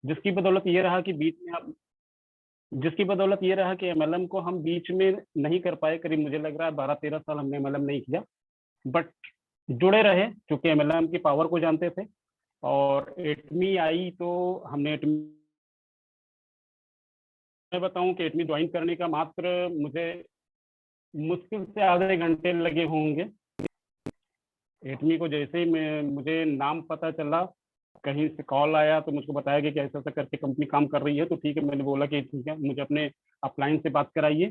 जिसकी बदौलत ये रहा कि बीच में हम जिसकी बदौलत ये रहा कि एमएलएम को हम बीच में नहीं कर पाए। करीब मुझे लग रहा है 12-13 साल हमने एमएलएम नहीं किया, बट जुड़े रहे क्योंकि एमएलएम की पावर को जानते थे। और एटमी आई तो हमने एटमी, मैं बताऊं कि एटमी ज्वाइन करने का मात्र मुझे मुश्किल से आधे घंटे लगे होंगे। एटमी को जैसे ही मुझे नाम पता चला, कहीं से कॉल आया तो मुझको बताया गया कि ऐसा ऐसा करके कंपनी काम कर रही है। तो ठीक है, मैंने बोला कि ठीक है, मुझे अपने अपलाइन से बात कराइए।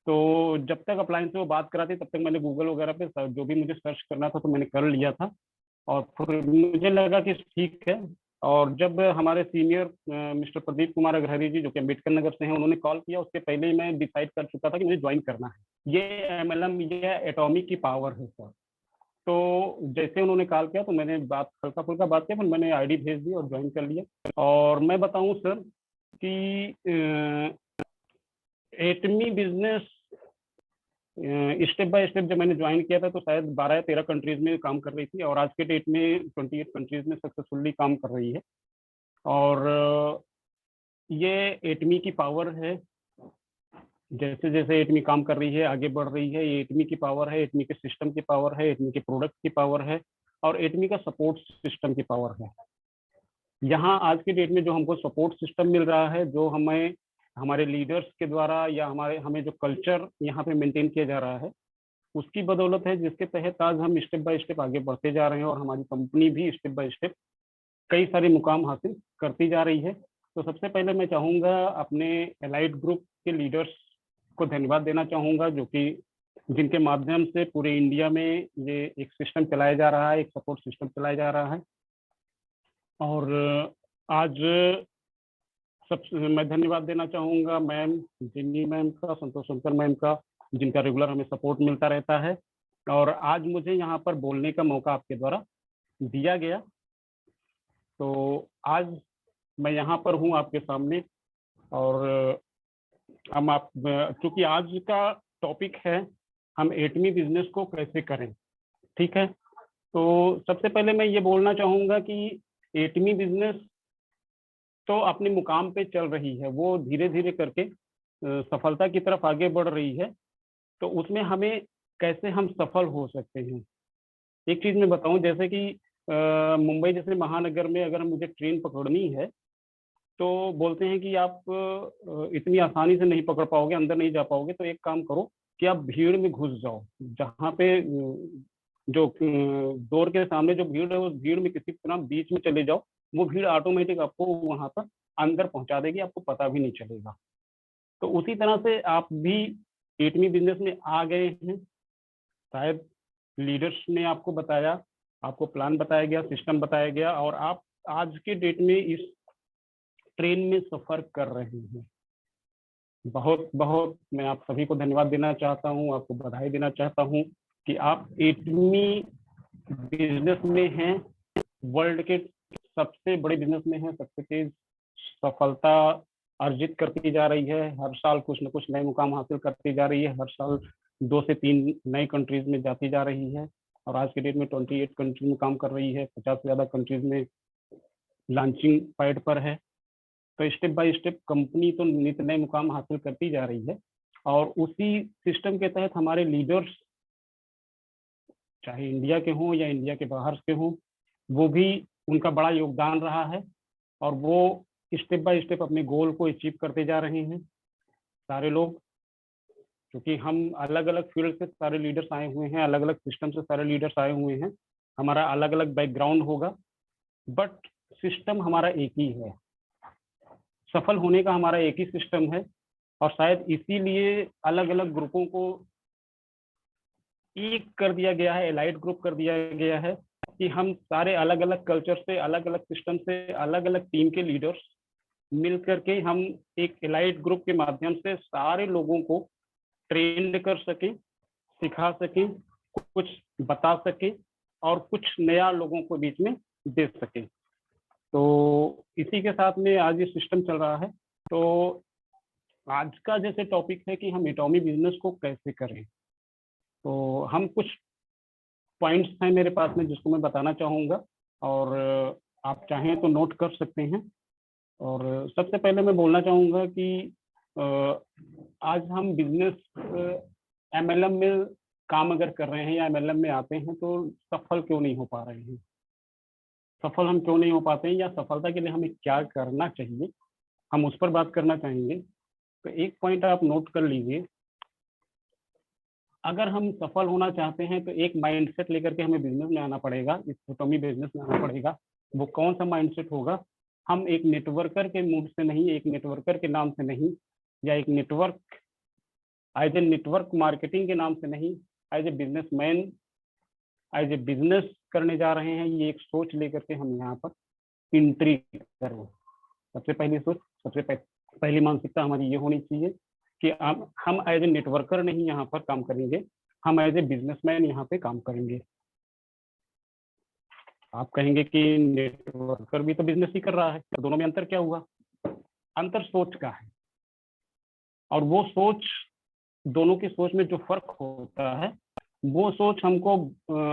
तो जब तक अपलाइन से वो बात कराती तब तक मैंने गूगल वगैरह पे जो भी मुझे सर्च करना था तो मैंने कर लिया था। और फिर मुझे लगा कि ठीक है। और जब हमारे सीनियर मिस्टर प्रदीप कुमार अग्रहरी जी, जो कि अम्बेडकर नगर से हैं, उन्होंने कॉल किया, उसके पहले ही मैं डिसाइड कर चुका था कि मुझे ज्वाइन करना है। ये एमएलएम, ये एटॉमिक की पावर है सर। तो जैसे उन्होंने कॉल किया तो मैंने बात हल्का फुल्का बात किया, फिर मैंने आईडी भेज दी और ज्वाइन कर लिया। और मैं बताऊं सर कि एटमी बिजनेस स्टेप बाय स्टेप जब मैंने ज्वाइन किया था तो शायद 12 या 13 कंट्रीज में काम कर रही थी, और आज के डेट में 28 कंट्रीज में सक्सेसफुली काम कर रही है। और ये एटमी की पावर है। जैसे जैसे एटमी काम कर रही है, आगे बढ़ रही है, ये एटमी की पावर है, एटमी के सिस्टम की पावर है, एटमी के प्रोडक्ट की पावर है, और एटमी का सपोर्ट सिस्टम की पावर है। यहाँ आज की डेट में जो हमको सपोर्ट सिस्टम मिल रहा है, जो हमें हमारे लीडर्स के द्वारा या हमें जो कल्चर यहाँ पे मेंटेन किया जा रहा है, उसकी बदौलत है, जिसके तहत आज हम स्टेप बाय स्टेप आगे बढ़ते जा रहे हैं और हमारी कंपनी भी स्टेप बाय स्टेप कई सारे मुकाम हासिल करती जा रही है। तो सबसे पहले मैं चाहूँगा अपने एलाइट ग्रुप के लीडर्स को धन्यवाद देना चाहूँगा, जो कि जिनके माध्यम से पूरे इंडिया में ये एक सिस्टम चलाया जा रहा है, एक सपोर्ट सिस्टम चलाया जा रहा है। और आज मैं धन्यवाद देना चाहूँगा मैम जिन्नी मैम का, संतोष शंकर मैम का, जिनका रेगुलर हमें सपोर्ट मिलता रहता है। और आज मुझे यहाँ पर बोलने का मौका आपके द्वारा दिया गया, तो आज मैं यहाँ पर हूँ आपके सामने। और हम आप चूँकि आज का टॉपिक है हम एटमी बिजनेस को कैसे करें, ठीक है। तो सबसे पहले मैं ये बोलना चाहूँगा कि एटमी बिजनेस तो अपने मुकाम पे चल रही है, वो धीरे धीरे करके सफलता की तरफ आगे बढ़ रही है। तो उसमें हमें कैसे हम सफल हो सकते हैं, एक चीज़ मैं बताऊं, जैसे कि मुंबई जैसे महानगर में अगर मुझे ट्रेन पकड़नी है तो बोलते हैं कि आप इतनी आसानी से नहीं पकड़ पाओगे, अंदर नहीं जा पाओगे, तो एक काम करो कि आप भीड़ में घुस जाओ। जहाँ पे जो डोर के सामने जो भीड़ है, उस भीड़ में किसी तरह बीच में चले जाओ, वो भीड़ ऑटोमेटिक आपको वहां पर अंदर पहुंचा देगी, आपको पता भी नहीं चलेगा। तो उसी तरह से आप भी एटमी बिजनेस में आ गए हैं। शायद लीडर्स ने आपको बताया, आपको प्लान बताया गया, सिस्टम बताया गया, और आप आज के डेट में इस ट्रेन में सफर कर रहे हैं। बहुत बहुत मैं आप सभी को धन्यवाद देना चाहता हूँ, आपको बधाई देना चाहता हूँ कि आप एटमी बिजनेस में हैं, वर्ल्ड के सबसे बड़े बिजनेस में हैं, सबसे तेज सफलता अर्जित करती जा रही है, हर साल कुछ न कुछ नए मुकाम हासिल करती जा रही है, हर साल 2 से 3 नई कंट्रीज में जाती जा रही है, और आज के डेट में 28 कंट्री में काम कर रही है, 50 से ज़्यादा कंट्रीज में लॉन्चिंग पैड पर है। तो स्टेप बाय स्टेप कंपनी तो नित नए मुकाम हासिल करती जा रही है, और उसी सिस्टम के तहत हमारे लीडर्स, चाहे इंडिया के हों या इंडिया के बाहर के हों, वो भी, उनका बड़ा योगदान रहा है, और वो स्टेप बाय स्टेप अपने गोल को अचीव करते जा रहे हैं। सारे लोग, क्योंकि हम अलग अलग फील्ड से सारे लीडर्स आए हुए हैं, अलग अलग सिस्टम से सारे लीडर्स आए हुए हैं, हमारा अलग अलग बैकग्राउंड होगा, बट सिस्टम हमारा एक ही है, सफल होने का हमारा एक ही सिस्टम है। और शायद इसीलिए अलग अलग ग्रुपों को एक कर दिया गया है, एलाइट ग्रुप कर दिया गया है, कि हम सारे अलग अलग कल्चर से, अलग अलग सिस्टम से, अलग अलग टीम के लीडर्स मिल करके हम एक एलाइट ग्रुप के माध्यम से सारे लोगों को ट्रेंड कर सके, सिखा सके, कुछ बता सके, और कुछ नया लोगों को बीच में दे सके। तो इसी के साथ में आज ये सिस्टम चल रहा है। तो आज का जैसे टॉपिक है कि हम एटॉमी बिजनेस को कैसे करें, तो हम कुछ पॉइंट्स हैं मेरे पास में जिसको मैं बताना चाहूँगा, और आप चाहें तो नोट कर सकते हैं। और सबसे पहले मैं बोलना चाहूँगा कि आज हम बिजनेस एमएलएम में काम अगर कर रहे हैं या एमएलएम में आते हैं तो सफल क्यों नहीं हो पा रहे हैं, सफल हम क्यों नहीं हो पाते हैं, या सफलता के लिए हमें क्या करना चाहिए, हम उस पर बात करना चाहेंगे। तो एक पॉइंट आप नोट कर लीजिए, अगर हम सफल होना चाहते हैं तो एक माइंडसेट लेकर के हमें बिजनेस में आना पड़ेगा, इस एटॉमी बिजनेस में आना पड़ेगा। वो कौन सा माइंडसेट होगा? हम एक नेटवर्कर के मूड से नहीं, एक नेटवर्कर के नाम से नहीं, या एक network as a network marketing के नाम से नहीं, as a businessman, as a business करने जा रहे हैं, ये एक सोच लेकर के हम यहाँ पर एंट्री करें। सबसे पहली सोच, सबसे पहली मानसिकता हमारी ये होनी चाहिए कि हम एज ए नेटवर्कर नहीं यहाँ पर काम करेंगे, हम एज ए बिजनेसमैन यहाँ पे काम करेंगे। आप कहेंगे कि नेटवर्कर भी तो बिजनेस ही कर रहा है, तो दोनों में अंतर क्या हुआ? अंतर सोच का है, और वो सोच, दोनों की सोच में जो फर्क होता है वो सोच हमको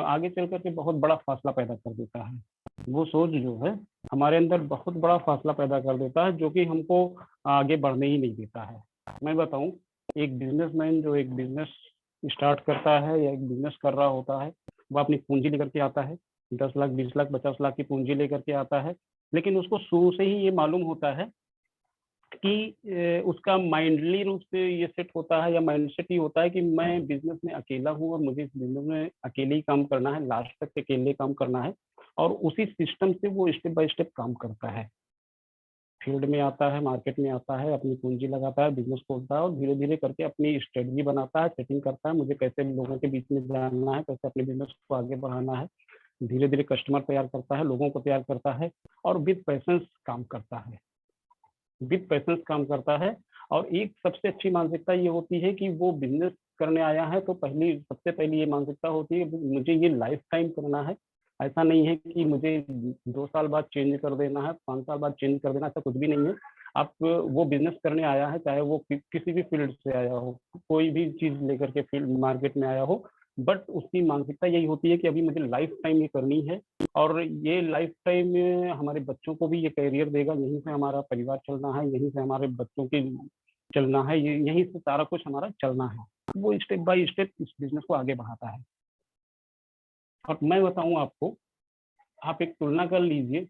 आगे चल करके बहुत बड़ा फासला पैदा कर देता है। वो सोच जो है हमारे अंदर बहुत बड़ा फासला पैदा कर देता है, जो कि हमको आगे बढ़ने ही नहीं देता है। मैं बताऊं, एक बिजनेसमैन जो एक बिजनेस स्टार्ट करता है या एक बिजनेस कर रहा होता है, वो अपनी पूंजी लेकर के आता है, 10 लाख 20 लाख 50 लाख की पूंजी लेकर के आता है, लेकिन उसको शुरू से ही ये मालूम होता है कि उसका माइंडली रूप से ये सेट होता है, या माइंडसेट ही होता है कि मैं बिजनेस में अकेला हूँ और मुझे इस बिजनेस में अकेले ही काम करना है, लास्ट तक अकेले काम करना है, और उसी सिस्टम से वो स्टेप बाय स्टेप काम करता है। फील्ड में आता है, मार्केट में आता है, अपनी पूंजी लगाता है, बिजनेस खोलता है, और धीरे धीरे करके अपनी स्ट्रेटजी बनाता है, सेटिंग करता है, मुझे कैसे लोगों के बीच में जाना है, कैसे अपने बिजनेस को आगे बढ़ाना है। धीरे धीरे कस्टमर तैयार करता है, लोगों को तैयार करता है, और विद पैसेंस काम करता है, विद पैसेंस काम करता है। और एक सबसे अच्छी मानसिकता ये होती है कि वो बिजनेस करने आया है तो सबसे पहली ये मानसिकता होती है मुझे ये लाइफ टाइम करना है। ऐसा नहीं है कि मुझे 2 साल बाद चेंज कर देना है, 5 साल बाद चेंज कर देना, ऐसा कुछ भी नहीं है। आप वो बिजनेस करने आया है, चाहे वो किसी भी फील्ड से आया हो, कोई भी चीज लेकर के फील्ड मार्केट में आया हो, बट उसकी मानसिकता यही होती है कि अभी मुझे लाइफ टाइम ये करनी है, और ये लाइफ टाइम में हमारे बच्चों को भी ये करियर देगा, यहीं से हमारा परिवार चलना है, यहीं से हमारे बच्चों की चलना है, यहीं से सारा कुछ हमारा चलना है। वो स्टेप बाय स्टेप इस बिजनेस को आगे बढ़ाता है। और मैं बताऊं आपको, आप एक तुलना कर लीजिए,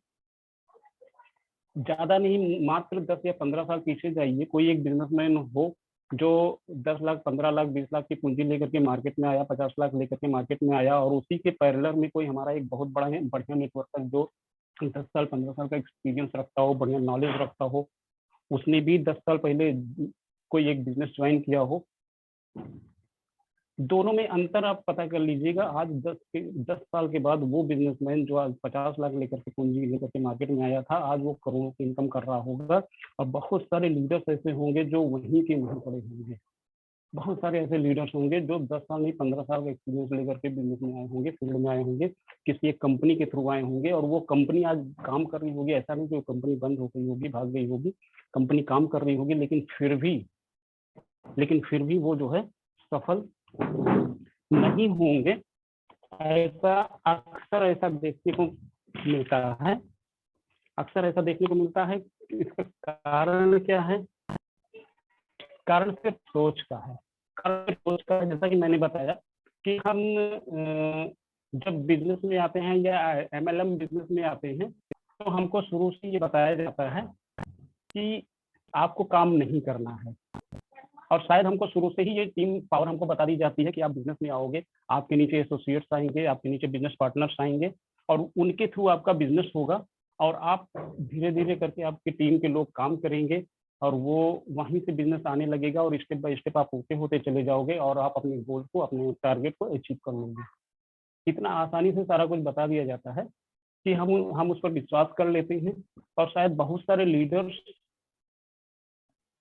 ज्यादा नहीं, मात्र 10 या 15 साल पीछे जाइए, कोई एक बिजनेसमैन हो जो 10 लाख 15 लाख 20 लाख की पूंजी लेकर के मार्केट में आया, 50 लाख लेकर के मार्केट में आया, और उसी के पैरेलल में कोई हमारा एक बहुत बड़ा बढ़िया नेटवर्क जो 10 साल 15 साल का एक्सपीरियंस रखता हो, बढ़िया नॉलेज रखता हो, उसने भी 10 साल पहले कोई एक बिजनेस ज्वाइन किया हो, दोनों में अंतर आप पता कर लीजिएगा। आज 10 साल के बाद वो बिजनेसमैन जो आज 50 लाख लेकर के पूंजी लेकर के मार्केट में आया था, आज वो करोड़ों की इनकम कर रहा होगा, और बहुत सारे लीडर्स ऐसे होंगे जो वहीं के वहीं पड़े होंगे। बहुत सारे ऐसे लीडर्स होंगे जो 10 साल नहीं 15 साल का एक्सपीरियंस लेकर के बिजनेस में आए होंगे, फील्ड में आए होंगे, किसी एक कंपनी के थ्रू आए होंगे, और वो कंपनी आज काम कर रही होगी। ऐसा नहीं कि वो कंपनी बंद हो गई होगी, भाग गई होगी, कंपनी काम कर रही होगी, लेकिन फिर भी वो जो है सफल नहीं होंगे। ऐसा अक्सर ऐसा देखने को मिलता है, अक्सर ऐसा देखने को मिलता है। इसका कारण क्या है? कारण सिर्फ सोच का है, कारण सोच का है। जैसा कि मैंने बताया कि हम जब बिजनेस में आते हैं या एमएलएम बिजनेस में आते हैं, तो हमको शुरू से ये बताया जाता है कि आपको काम नहीं करना है, और शायद हमको शुरू से ही ये टीम पावर हमको बता दी जाती है कि आप बिजनेस में आओगे, आपके नीचे एसोसिएट्स आएंगे, आपके नीचे बिजनेस पार्टनर्स आएंगे, और उनके थ्रू आपका बिजनेस होगा, और आप धीरे धीरे करके आपकी टीम के लोग काम करेंगे, और वो वहीं से बिजनेस आने लगेगा, और स्टेप बाय स्टेप आप होते होते चले जाओगे, और आप अपने गोल को, अपने टारगेट को अचीव कर लोगे। इतना आसानी से सारा कुछ बता दिया जाता है कि हम उस पर विश्वास कर लेते हैं। और शायद बहुत सारे लीडर्स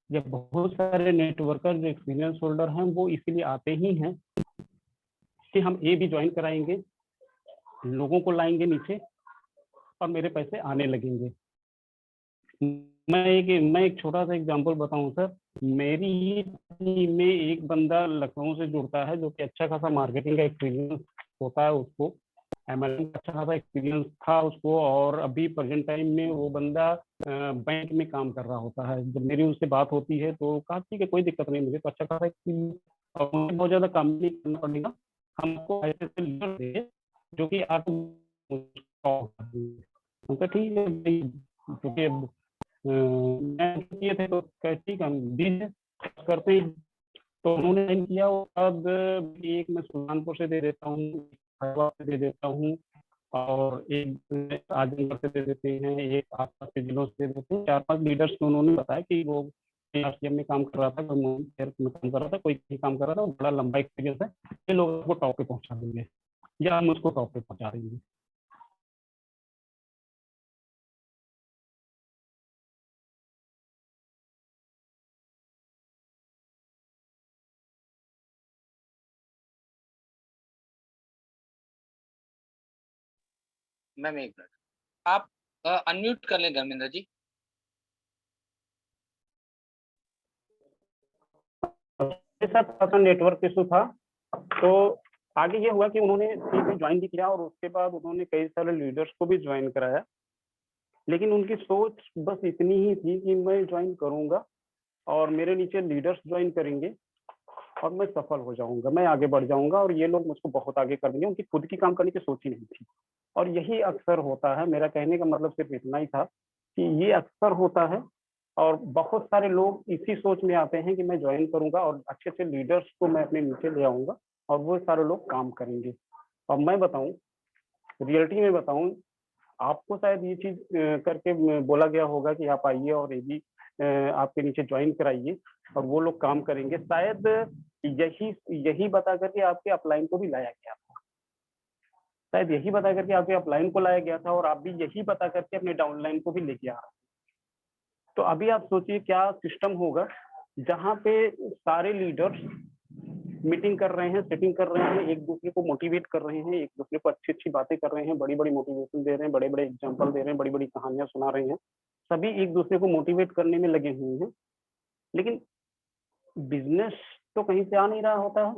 या बहुत सारे नेटवर्कर जो एक्सपीरियंस होल्डर हैं, वो इसीलिए आते ही हैं कि हम ये भी ज्वाइन कराएंगे, लोगों को लाएंगे नीचे, और मेरे पैसे आने लगेंगे। मैं एक छोटा सा एग्जांपल बताऊं सर, मेरी ही टीम में एक बंदा लखनऊ से जुड़ता है, जो कि अच्छा खासा मार्केटिंग का एक्सपीरियंस होता है उसको, MLM का अच्छा खासा एक्सपीरियंस था उसको, और अभी प्रेजेंट टाइम में वो बंदा बैंक में काम कर रहा होता है। जब मेरी उससे बात होती है तो कहा ठीक है कोई दिक्कत नहीं, मुझे तो अच्छा खासा एक्सपीरियंस और मुझे बहुत ज्यादा काम नहीं करना पड़ेगा, हमको ऐसे ऐसे लीडर दे जो कि आप उनका ठीक है भाई, क्योंकि अब मैं किए थे तो कहे ठीक है हम दीजिए करते हैं। तो उन्होंने साइन किया, और अब एक मैं सुल्तानपुर से दे देता हूँ, हरिद्वार से दे देता हूँ, और एक आजमगढ़ से दे देते हैं, एक आसपास के जिलों से दे देते हैं। 4-5 लीडर्स को उन्होंने बताया कि वो आरसीएम में काम कर रहा था, कोई में काम कर रहा था, कोई कहीं काम कर रहा था, बड़ा लंबा एक्सपीरियंस है, ये लोग को टॉप पे पहुंचा देंगे या हम उसको टॉप पे पहुंचा देंगे। मैम एक मिनट, आप अनम्यूट कर लें धर्मेंद्र जी। मेरे साथ थोड़ा सा नेटवर्क इशू था। तो आगे ये हुआ कि उन्होंने टीम में ज्वाइन भी किया, और उसके बाद उन्होंने कई सारे लीडर्स को भी ज्वाइन कराया, लेकिन उनकी सोच बस इतनी ही थी कि मैं ज्वाइन करूंगा और मेरे नीचे लीडर्स ज्वाइन करेंगे और मैं सफल हो जाऊंगा, मैं आगे बढ़ जाऊंगा और ये लोग मुझको बहुत आगे कर देंगे। उनकी खुद की काम करने की सोच ही नहीं थी। और यही अक्सर होता है, मेरा कहने का मतलब सिर्फ इतना ही था कि ये अक्सर होता है, और बहुत सारे लोग इसी सोच में आते हैं कि मैं ज्वाइन करूंगा और अच्छे अच्छे लीडर्स को मैं अपने नीचे ले आऊंगा और वो सारे लोग काम करेंगे। और मैं बताऊं, रियलिटी में बताऊं, आपको शायद ये चीज करके बोला गया होगा कि आप आइए और ये भी आपके नीचे ज्वाइन कराइए और वो लोग काम करेंगे। शायद यही यही बता करके आपके अपलाइन को भी लाया गया था, शायद यही बता करके आपके अपलाइन को लाया गया था, और आप भी यही बता करके अपने डाउनलाइन को भी लेके आ रहे हैं। तो अभी आप सोचिए क्या सिस्टम होगा जहाँ पे सारे लीडर्स मीटिंग कर रहे हैं, सेटिंग कर रहे हैं, एक दूसरे को मोटिवेट कर रहे हैं, एक दूसरे को अच्छी अच्छी बातें कर रहे हैं, बड़ी बड़ी मोटिवेशन दे रहे हैं, बड़े बड़े एग्जाम्पल दे रहे हैं, बड़ी बड़ी कहानियां सुना रहे हैं, सभी एक दूसरे को मोटिवेट करने में लगे हुए हैं। लेकिन बिजनेस तो कहीं से आ नहीं रहा होता है,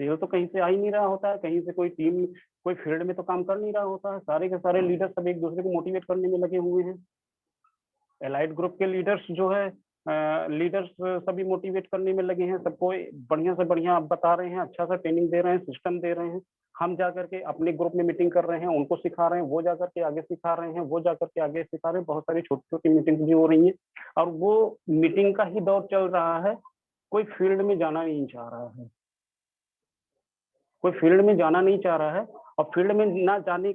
सेल तो कहीं से आ ही नहीं रहा होता है, कहीं से कोई टीम कोई फील्ड में तो काम कर नहीं रहा होता है। सारे के सारे लीडर सब एक दूसरे को मोटिवेट करने में लगे हुए हैं। एलाइड ग्रुप के लीडर्स जो है, लीडर्स सभी मोटिवेट करने में लगे हैं, सबको बढ़िया से बढ़िया बता रहे हैं, अच्छा सा ट्रेनिंग दे रहे हैं, सिस्टम दे रहे हैं। हम जा करके अपने ग्रुप में मीटिंग कर रहे हैं, उनको सिखा रहे हैं, वो जा करके आगे सिखा रहे हैं, वो जा करके आगे सिखा रहे हैं। बहुत सारी छोटी छोटी मीटिंग्स भी हो रही हैं, और वो मीटिंग का ही दौर चल रहा है। कोई फील्ड में जाना नहीं चाह रहा है, कोई फील्ड में जाना नहीं चाह रहा है। और फील्ड में ना जाने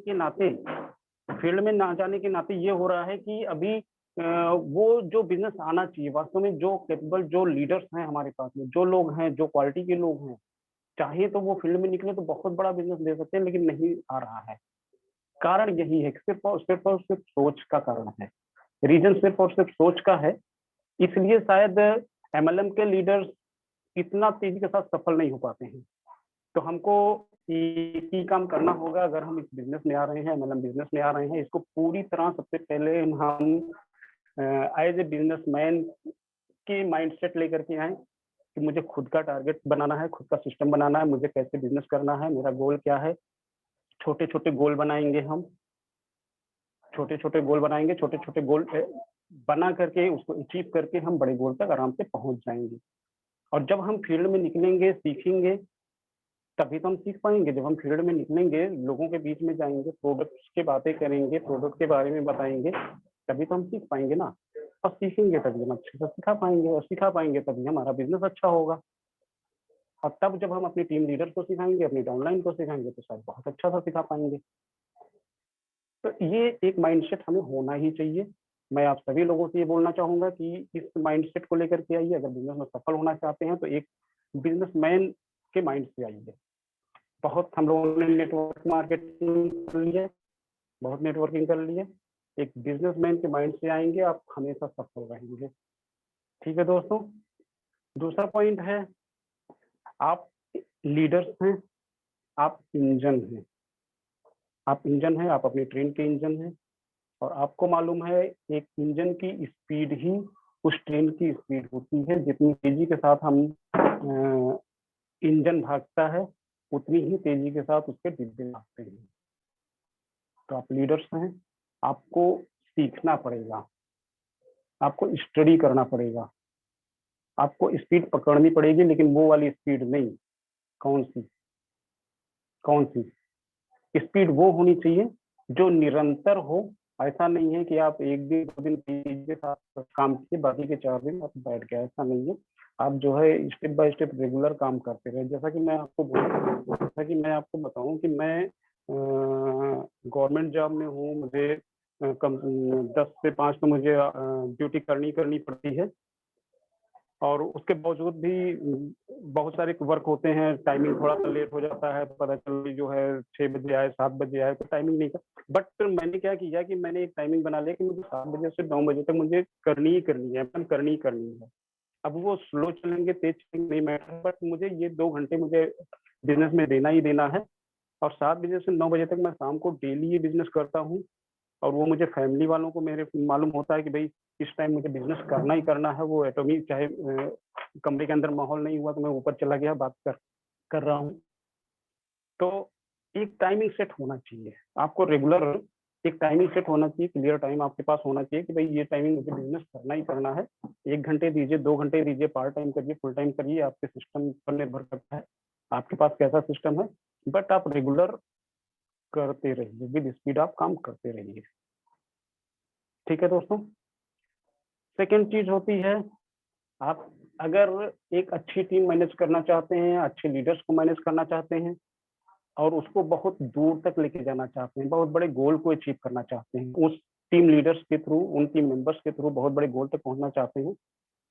के नाते ये हो रहा है कि अभी वो जो बिजनेस आना चाहिए वास्तव में, जो कैपेबल जो लीडर्स हैं हमारे पास में, जो लोग हैं, जो क्वालिटी के लोग हैं, चाहे तो वो फील्ड में निकले तो बहुत बड़ा बिजनेस दे सकते हैं, लेकिन नहीं आ रहा है। कारण यही है कि सिर्फ सोच का कारण है, रीजन सिर्फ और सिर्फ सोच का है। इसलिए शायद एमएलएम के लीडर्स इतना तेजी के साथ सफल नहीं हो पाते हैं। तो हमको एक ही काम करना होगा, अगर हम इस बिजनेस में आ रहे हैं, एमएलएम बिजनेस में आ रहे हैं, इसको पूरी तरह सबसे पहले हम एज ए बिजनेसमैन की माइंडसेट लेकर के आए कि मुझे खुद का टारगेट बनाना है, खुद का सिस्टम बनाना है, मुझे कैसे बिजनेस करना है, मेरा गोल क्या है। छोटे छोटे गोल बनाएंगे हम, छोटे छोटे गोल बनाएंगे, छोटे छोटे गोल बना करके उसको अचीव करके हम बड़े गोल तक आराम से पहुंच जाएंगे। और जब हम फील्ड में निकलेंगे, सीखेंगे, तभी तो हम सीख पाएंगे। जब हम फील्ड में निकलेंगे, लोगों के बीच में जाएंगे, प्रोडक्ट्स की बातें करेंगे, प्रोडक्ट के बारे में बताएंगे, तभी तो हम सीख पाएंगे ना। और सीखेंगे तभी हम अच्छे से सिखा पाएंगे, और सिखा पाएंगे तभी हमारा बिजनेस अच्छा होगा। और तब जब हम अपनी टीम लीडर को सिखाएंगे, अपनी डाउनलाइन को सिखाएंगे, तो शायद बहुत अच्छा सा सिखा पाएंगे। तो ये एक माइंडसेट हमें होना ही चाहिए। मैं आप सभी लोगों से ये बोलना चाहूंगा कि इस माइंडसेट को लेकर के आइए। अगर बिजनेस में सफल होना चाहते हैं तो एक बिजनेसमैन के माइंड से आइए। बहुत हम लोगों ने नेटवर्क मार्केटिंग कर लिया, बहुत नेटवर्किंग कर लिया, एक बिजनेसमैन के माइंड से आएंगे, आप हमेशा सफल रहेंगे। ठीक है दोस्तों। दूसरा पॉइंट है, आप लीडर्स हैं, आप इंजन हैं। आप इंजन हैं, आप अपनी ट्रेन के इंजन हैं, और आपको मालूम है एक इंजन की स्पीड ही उस ट्रेन की स्पीड होती है। जितनी तेजी के साथ हम इंजन भागता है, उतनी ही तेजी के साथ उसके डिब्बे भागते हैं। तो आप लीडर्स हैं, आपको सीखना पड़ेगा, आपको स्टडी करना पड़ेगा, आपको स्पीड पकड़नी पड़ेगी, लेकिन वो वाली स्पीड नहीं। कौन सी? कौन सी स्पीड? वो होनी चाहिए जो निरंतर हो। ऐसा नहीं है कि आप एक दिन 2 दिन के साथ काम किए, बाकी के 4 दिन आप बैठ गए, ऐसा नहीं है। आप जो है स्टेप बाय स्टेप रेगुलर काम करते रहे। जैसा कि मैं आपको बोलूँ, जैसा कि मैं आपको बताऊं कि मैं गवर्नमेंट जॉब में हूँ, मुझे कम 10 से 5 तो मुझे ड्यूटी करनी करनी पड़ती है, और उसके बावजूद भी बहुत सारे वर्क होते हैं, टाइमिंग थोड़ा सा लेट हो जाता है, पता चल जो है 6 बजे आए 7 बजे आए, तो टाइमिंग नहीं कर। बट मैंने क्या किया कि मैंने एक टाइमिंग बना लिया कि मुझे 7 बजे से 9 बजे तक मुझे करनी ही करनी है, मैम करनी ही करनी है। अब वो स्लो चलेंगे तेज चलेंगे नहीं मैटर, बट मुझे ये 2 घंटे मुझे बिजनेस में देना ही देना है। और 7 बजे से 9 बजे तक मैं शाम को डेली ये बिजनेस करता हूँ। और वो मुझे फैमिली वालों को मेरे मालूम होता है कि भाई इस टाइम मुझे बिजनेस करना ही करना है। वो एटॉमिक चाहे कमरे के अंदर माहौल नहीं हुआ तो मैं ऊपर चला गया, बात कर रहा हूँ। तो एक टाइमिंग सेट होना चाहिए आपको, रेगुलर एक टाइमिंग सेट होना चाहिए, क्लियर टाइम आपके पास होना चाहिए कि भाई ये टाइमिंग मुझे बिजनेस करना ही करना है। 1 घंटे दीजिए, 2 घंटे दीजिए, पार्ट टाइम करिए, फुल टाइम करिए, आपके सिस्टम पर निर्भर करता है आपके पास कैसा सिस्टम है। बट आप रेगुलर करते रहिए, विद स्पीड आप काम करते रहिए। ठीक है दोस्तों। सेकेंड चीज होती है, आप अगर एक अच्छी टीम मैनेज करना चाहते हैं, अच्छे लीडर्स को मैनेज करना चाहते हैं, और उसको बहुत दूर तक लेके जाना चाहते हैं, बहुत बड़े गोल को अचीव करना चाहते हैं, उस टीम लीडर्स के थ्रू, उन टीम मेंबर्स के थ्रू बहुत बड़े गोल तक पहुंचना चाहते हैं,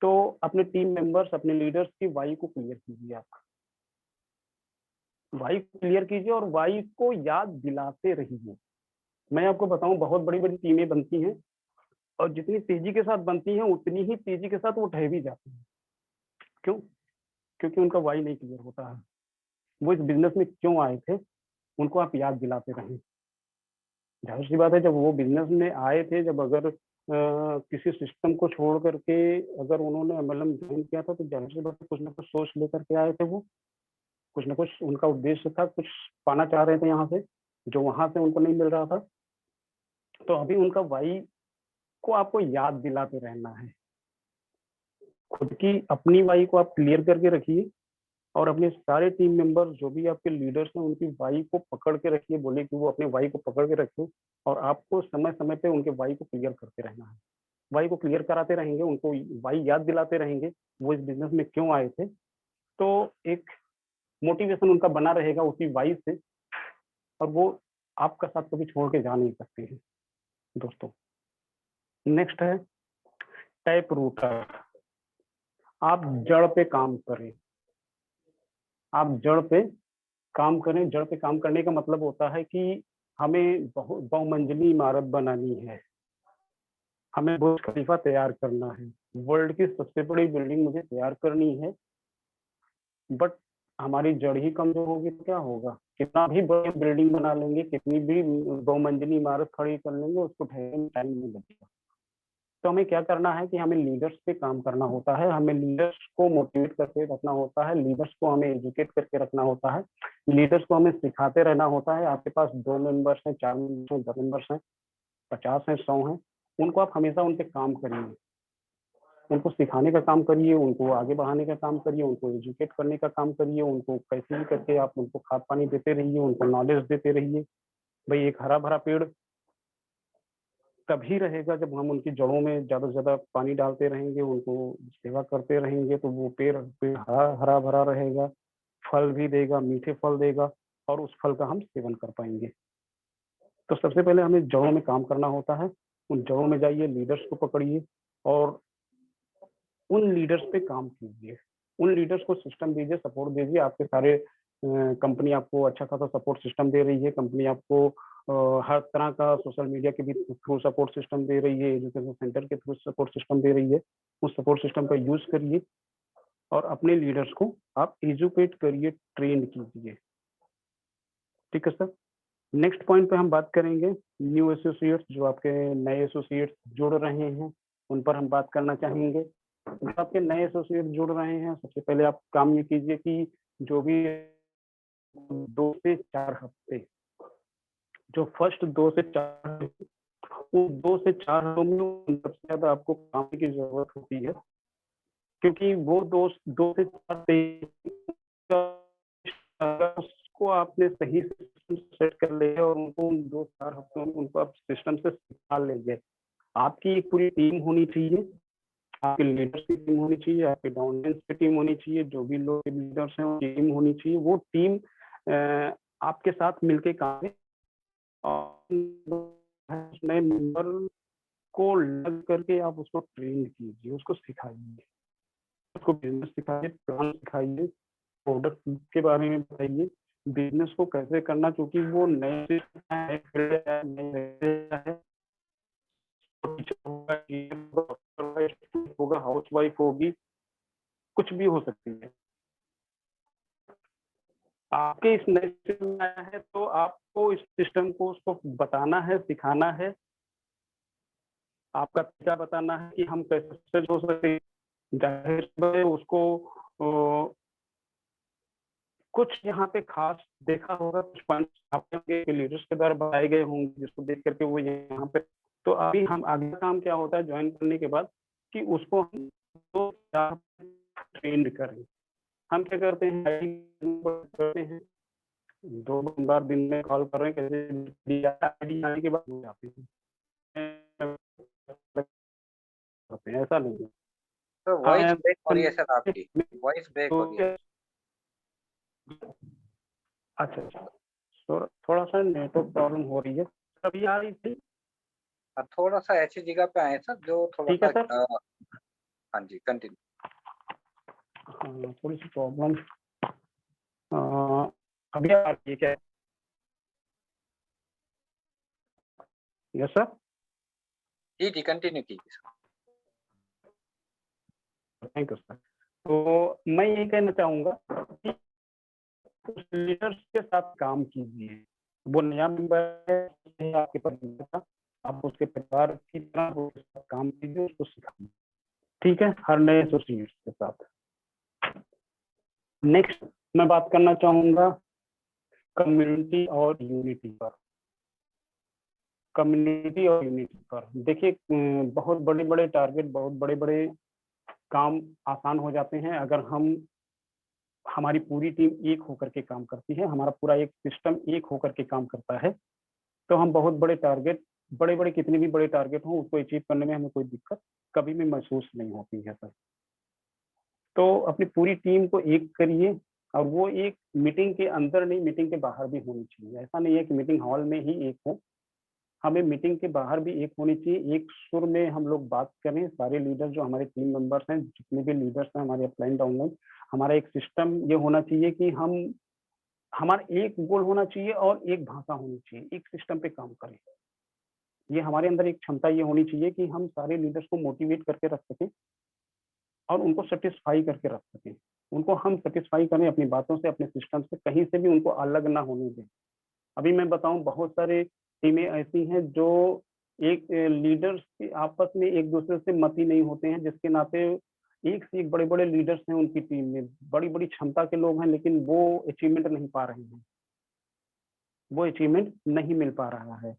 तो अपने टीम मेंबर्स, अपने लीडर्स की वाई को क्लियर कीजिए। आप वाई को क्लियर कीजिए और वाई को याद दिलाते रहिए। मैं आपको बताऊं, बहुत बड़ी बड़ी टीमें बनती हैं, और जितनी तेजी के साथ बनती हैं उतनी ही तेजी के साथ वो ढह भी जाती हैं। क्यों? क्योंकि उनका वाई नहीं क्लियर होता है। वो इस बिजनेस में क्यों आए थे, उनको आप याद दिलाते रहें। जाहिर सी बात है, जब वो बिजनेस में आए थे, जब अगर किसी सिस्टम को छोड़ करके अगर उन्होंने एमएलएम ज्वाइन किया था, तो जाहिर सी बात है कुछ ना कुछ सोच लेकर के आए थे। वो कुछ ना कुछ उनका उद्देश्य था, कुछ पाना चाह रहे थे यहाँ से, जो वहां से उनको नहीं मिल रहा था। तो अभी उनका वाई को आपको याद दिलाते रहना है। खुद की अपनी वाई को आप क्लियर करके रखिए, और अपने सारे टीम मेंबर जो भी आपके लीडर्स हैं उनकी वाई को पकड़ के रखिए। बोलिए कि वो अपने वाई को पकड़ के रखें, और आपको समय समय पे उनके वाई को क्लियर करते रहना है। वाई को क्लियर कराते रहेंगे, उनको वाई याद दिलाते रहेंगे, वो इस बिजनेस में क्यों आए थे, तो एक मोटिवेशन उनका बना रहेगा उसी वाई से, और वो आपका साथ कभी छोड़ के जा नहीं सकते हैं दोस्तों। नेक्स्ट है टैप रूटर। आप जड़ पे काम करें, आप जड़ पे काम करें। जड़ पे काम करने का मतलब होता है कि हमें बहुमंजिली इमारत बनानी है, हमें बुर्ज खलीफा तैयार करना है, वर्ल्ड की सबसे बड़ी बिल्डिंग मुझे तैयार करनी है। बट हमारी जड़ ही कमजोर होगी तो क्या होगा? कितना भी बड़ी बिल्डिंग बना लेंगे, कितनी भी बहुमंजिली इमारत खड़ी कर लेंगे, उसको ठहरने में टाइम नहीं लगेगा। तो हमें क्या करना है कि हमें लीडर्स पे काम करना होता है, हमें लीडर्स को मोटिवेट करके रखना होता है, लीडर्स को हमें एजुकेट करके रखना होता है, लीडर्स को हमें सिखाते रहना होता है। आपके पास 2 मेंबर्स हैं, 4 मेंबर्स हैं, 10 मेंबर्स हैं, 50 हैं, 100 हैं, उनको आप हमेशा उन पे काम करिए, उनको सिखाने का काम करिए, उनको आगे बढ़ाने का काम करिए, उनको एजुकेट करने का काम करिए, उनको कैसे भी करके आप उनको खाद पानी देते रहिए, उनको नॉलेज देते रहिए। भाई एक हरा भरा पेड़ तभी रहेगा जब हम उनकी जड़ों में ज्यादा से ज्यादा पानी डालते रहेंगे, उनको सेवा करते रहेंगे, तो वो पेड़ हरा हरा भरा रहेगा, फल भी देगा, मीठे फल देगा, और उस फल का हम सेवन कर पाएंगे। तो सबसे पहले हमें जड़ों में काम करना होता है। उन जड़ों में जाइए, लीडर्स को पकड़िए, और उन लीडर्स पे काम कीजिए, उन लीडर्स को सिस्टम दीजिए, सपोर्ट दीजिए। आपके सारे कंपनी आपको अच्छा खासा सपोर्ट सिस्टम दे रही है, कंपनी आपको हर तरह का सोशल मीडिया के भी थ्रू सपोर्ट सिस्टम दे रही है, एजुकेशन सेंटर के थ्रू सपोर्ट सिस्टम दे रही है। उस सपोर्ट सिस्टम का यूज करिए, और अपने लीडर्स को आप एजुकेट करिए, ट्रेन कीजिए। ठीक है सर। नेक्स्ट पॉइंट पे हम बात करेंगे न्यू एसोसिएट्स, जो आपके नए एसोसिएट्स जुड़ रहे हैं, उन पर हम बात करना चाहेंगे। जो आपके नए एसोसिएट जुड़ रहे हैं, सबसे पहले आप काम ये कीजिए कि जो भी 2 से 4 हफ्ते, जो फर्स्ट 2 से 4 उन 2 से 4 हफ्तों में सबसे ज्यादा आपको काम की जरूरत होती है, क्योंकि वो 2 से 4 उसको आपने सही से सेट कर लिया और उनको उन 2-4 हफ्तों में उनको आप सिस्टम से सिखा लेंगे। आपकी एक पूरी टीम होनी चाहिए, आपके लीडर्स की टीम होनी चाहिए, आपके डाउनलाइंस की टीम होनी चाहिए, जो भी लोग लीडर्स हैं टीम होनी चाहिए। वो टीम आपके साथ मिलके काम करे और नए मेंबर को लग करके आप उसको ट्रेन कीजिए, उसको सिखाइए, उसको बिजनेस सिखाइए, प्लान सिखाइए, प्रोडक्ट के बारे में बताइए, बिजनेस को कैसे करना, क्योंकि वो नए फील्ड है, नए होगा, हाउस वाइफ होगी, कुछ भी हो सकती है। आपके इस नए सिस्टम में आया है तो आपको इस सिस्टम को उसको बताना है, सिखाना है, आपका तरीका बताना है कि हम कैसे सक्सेस हो सकते हैं। जाहिर है उसको कुछ यहाँ पे खास देखा होगा, कुछ पॉइंट्स आपके लीडर्स के द्वारा बताए गए होंगे जिसको देख करके वो यहाँ पे। तो अभी हम अगला काम क्या होता है ज्वाइन करने के बाद कि उसको हम 2-4 ट्रेंड करें। हम क्या करते हैं 2 बार दिन में कॉल कर रहे हैं, कैसे आईडी आने के बाद हो जाते हैं, ऐसा नहीं है। तो वॉइस ब्रेक हो रही है सर, आपकी वॉइस ब्रेक हो रही है। अच्छा अच्छा, तो थोड़ा सा नेटवर्क प्रॉब्लम हो रही है, अभी आ रही थी। थोड़ा सा ऐसी जगह पे आए सर जो थोड़ा ठीक है सा सर। हाँ जी कंटिन्यू। हाँ, थोड़ी सी प्रॉब्लम अभी आ रही है क्या? Yes sir. जी जी कंटिन्यू कीजिए सर। Thank you sir. तो मैं ये कहना चाहूंगा कि उस लीडर्स के साथ काम कीजिए। वो नया मेंबर है आपके परिवार का, आप उसके परिवार की तरह उसके साथ काम कीजिए, उसको सिखाइए। ठीक है, हर नए एसोसिएट्स के साथ। नेक्स्ट मैं बात करना चाहूंगा कम्युनिटी और यूनिटी पर। कम्युनिटी और यूनिटी पर देखिए, बहुत बड़े बड़े टारगेट, बहुत बड़े बड़े काम आसान हो जाते हैं अगर हम हमारी पूरी टीम एक होकर के काम करती है, हमारा पूरा एक सिस्टम एक होकर के काम करता है, तो हम बहुत बड़े टारगेट, बड़े बड़े कितने भी बड़े टारगेट हों उसको अचीव करने में हमें कोई दिक्कत कभी भी महसूस नहीं होती है सर। तो अपनी पूरी टीम को एक करिए, और वो एक मीटिंग के अंदर नहीं, मीटिंग के बाहर भी होनी चाहिए। ऐसा नहीं है कि मीटिंग हॉल में ही एक हो, हमें मीटिंग के बाहर भी एक होनी चाहिए। एक सुर में हम लोग बात करें, सारे लीडर जो हमारे टीम मेंबर्स हैं, जितने भी लीडर्स हैं हमारे अपलाइन डाउनलाइन, हमारा एक सिस्टम ये होना चाहिए कि हम हमारा एक गोल होना चाहिए और एक भाषा होनी चाहिए, एक सिस्टम पे काम करें। ये हमारे अंदर एक क्षमता ये होनी चाहिए कि हम सारे लीडर्स को मोटिवेट करके रख सकें और उनको सेटिस्फाई करके रख सकें। उनको हम सेटिस्फाई करें अपनी बातों से, अपने सिस्टम से, कहीं से भी उनको अलग ना होने दें। अभी मैं बताऊं, बहुत सारे टीमें ऐसी हैं जो एक लीडर्स के आपस में एक दूसरे से मत ही नहीं होते हैं, जिसके नाते एक से एक बड़े बड़े लीडर्स हैं उनकी टीम में, बड़ी बड़ी क्षमता के लोग हैं, लेकिन वो अचीवमेंट नहीं पा रहे हैं, वो अचीवमेंट नहीं मिल पा रहा है।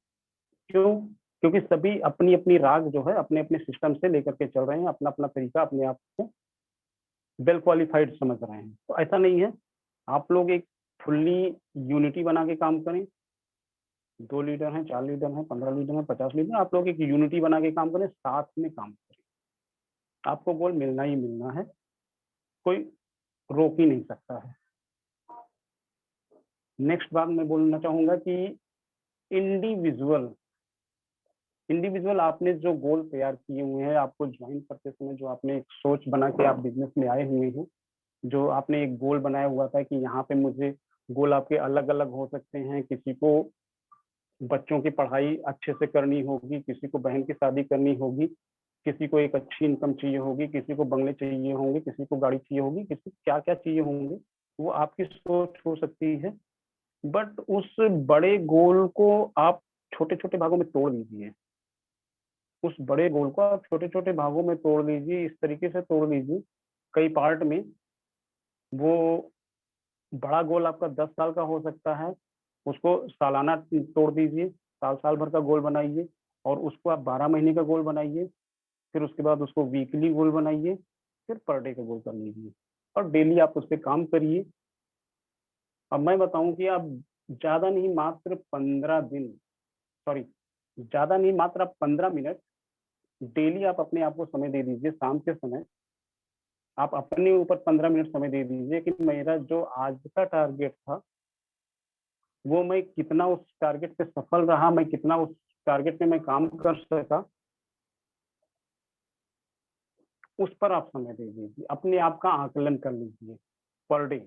क्यों? क्योंकि सभी अपनी अपनी राग जो है अपने अपने सिस्टम से लेकर के चल रहे हैं, अपना अपना तरीका, अपने आप को वेल क्वालिफाइड समझ रहे हैं। तो ऐसा नहीं है, आप लोग एक फुल्ली यूनिटी बना के काम करें। 2 लीडर हैं, 4 लीडर हैं, 15 लीडर हैं, 50 लीडर, आप लोग एक यूनिटी बना के काम करें, साथ में काम करें। आपको गोल मिलना ही मिलना है, कोई रोक ही नहीं सकता है। नेक्स्ट बात मैं बोलना चाहूंगा कि इंडिविजुअल इंडिविजुअल आपने जो गोल तैयार किए हुए हैं, आपको ज्वाइन करते समय जो आपने एक सोच बना के आप बिजनेस में आए हुए हैं, जो आपने एक गोल बनाया हुआ था कि यहाँ पे मुझे, गोल आपके अलग अलग हो सकते हैं। किसी को बच्चों की पढ़ाई अच्छे से करनी होगी, किसी को बहन की शादी करनी होगी, किसी को एक अच्छी इनकम चाहिए होगी, किसी को बंगले चाहिए होंगे, किसी को गाड़ी चाहिए होगी, किसी को क्या क्या चाहिए होंगे, वो आपकी सोच हो सकती है। बट उस बड़े गोल को आप छोटे छोटे भागों में तोड़ दीजिए। उस बड़े गोल को आप छोटे छोटे भागों में तोड़ लीजिए, इस तरीके से तोड़ लीजिए कई पार्ट में। वो बड़ा गोल आपका 10 साल का हो सकता है, उसको सालाना तोड़ दीजिए, साल साल भर का गोल बनाइए, और उसको आप 12 महीने का गोल बनाइए, फिर उसके बाद उसको वीकली गोल बनाइए, फिर पर डे का गोल कर लीजिए, और डेली आप उस पर काम करिए। अब मैं बताऊं कि आप ज्यादा नहीं, मात्र 15 दिन, सॉरी, ज्यादा नहीं, मात्र आप 15 मिनट डेली आप अपने आप को समय दे दीजिए। शाम के समय आप अपने ऊपर 15 मिनट समय दे दीजिए कि मेरा जो आज का टारगेट था वो मैं कितना उस टारगेट पे सफल रहा, मैं कितना उस टारगेट पे मैं काम कर सका, उस पर आप समय दे दीजिए। अपने आप का आकलन कर लीजिए। पर डे,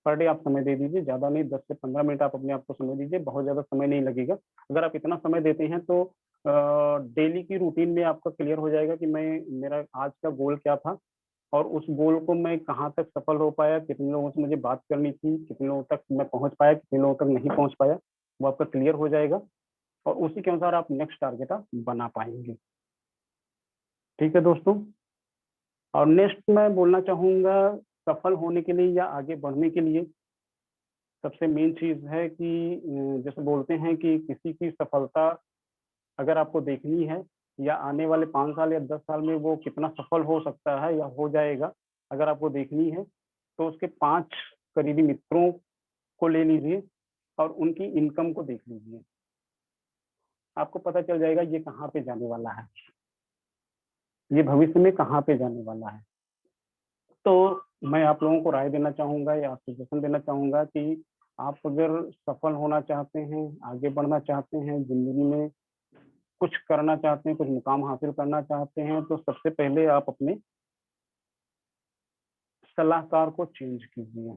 पर डे आप समय दे दीजिए, ज्यादा नहीं, 10 से 15 मिनट आप अपने आप को समय दीजिए, बहुत ज्यादा समय नहीं लगेगा। अगर आप इतना समय देते हैं तो डेली की रूटीन में आपका क्लियर हो जाएगा कि मैं, मेरा आज का गोल क्या था, और उस गोल को मैं कहाँ तक सफल हो पाया, कितने लोगों से मुझे बात करनी थी, कितने लोगों तक मैं पहुंच पाया, कितने लोगों तक नहीं पहुंच पाया, वो आपका क्लियर हो जाएगा, और उसी के अनुसार आप नेक्स्ट टारगेट आप बना पाएंगे। ठीक है दोस्तों। और नेक्स्ट मैं बोलना चाहूंगा, सफल होने के लिए या आगे बढ़ने के लिए सबसे मेन चीज है कि जैसे बोलते हैं कि किसी की सफलता अगर आपको देखनी है, या आने वाले 5 साल या 10 साल में वो कितना सफल हो सकता है या हो जाएगा, अगर आपको देखनी है, तो उसके 5 करीबी मित्रों को ले लीजिए और उनकी इनकम को देख लीजिए। आपको पता चल जाएगा ये कहाँ पे जाने वाला है, ये भविष्य में कहाँ पे जाने वाला है। तो मैं आप लोगों को राय देना चाहूंगा या सजेशन देना चाहूंगा कि आप अगर सफल होना चाहते हैं, आगे बढ़ना चाहते हैं, जिंदगी में कुछ करना चाहते हैं, कुछ मुकाम हासिल करना चाहते हैं, तो सबसे पहले आप अपने सलाहकार को चेंज कीजिए।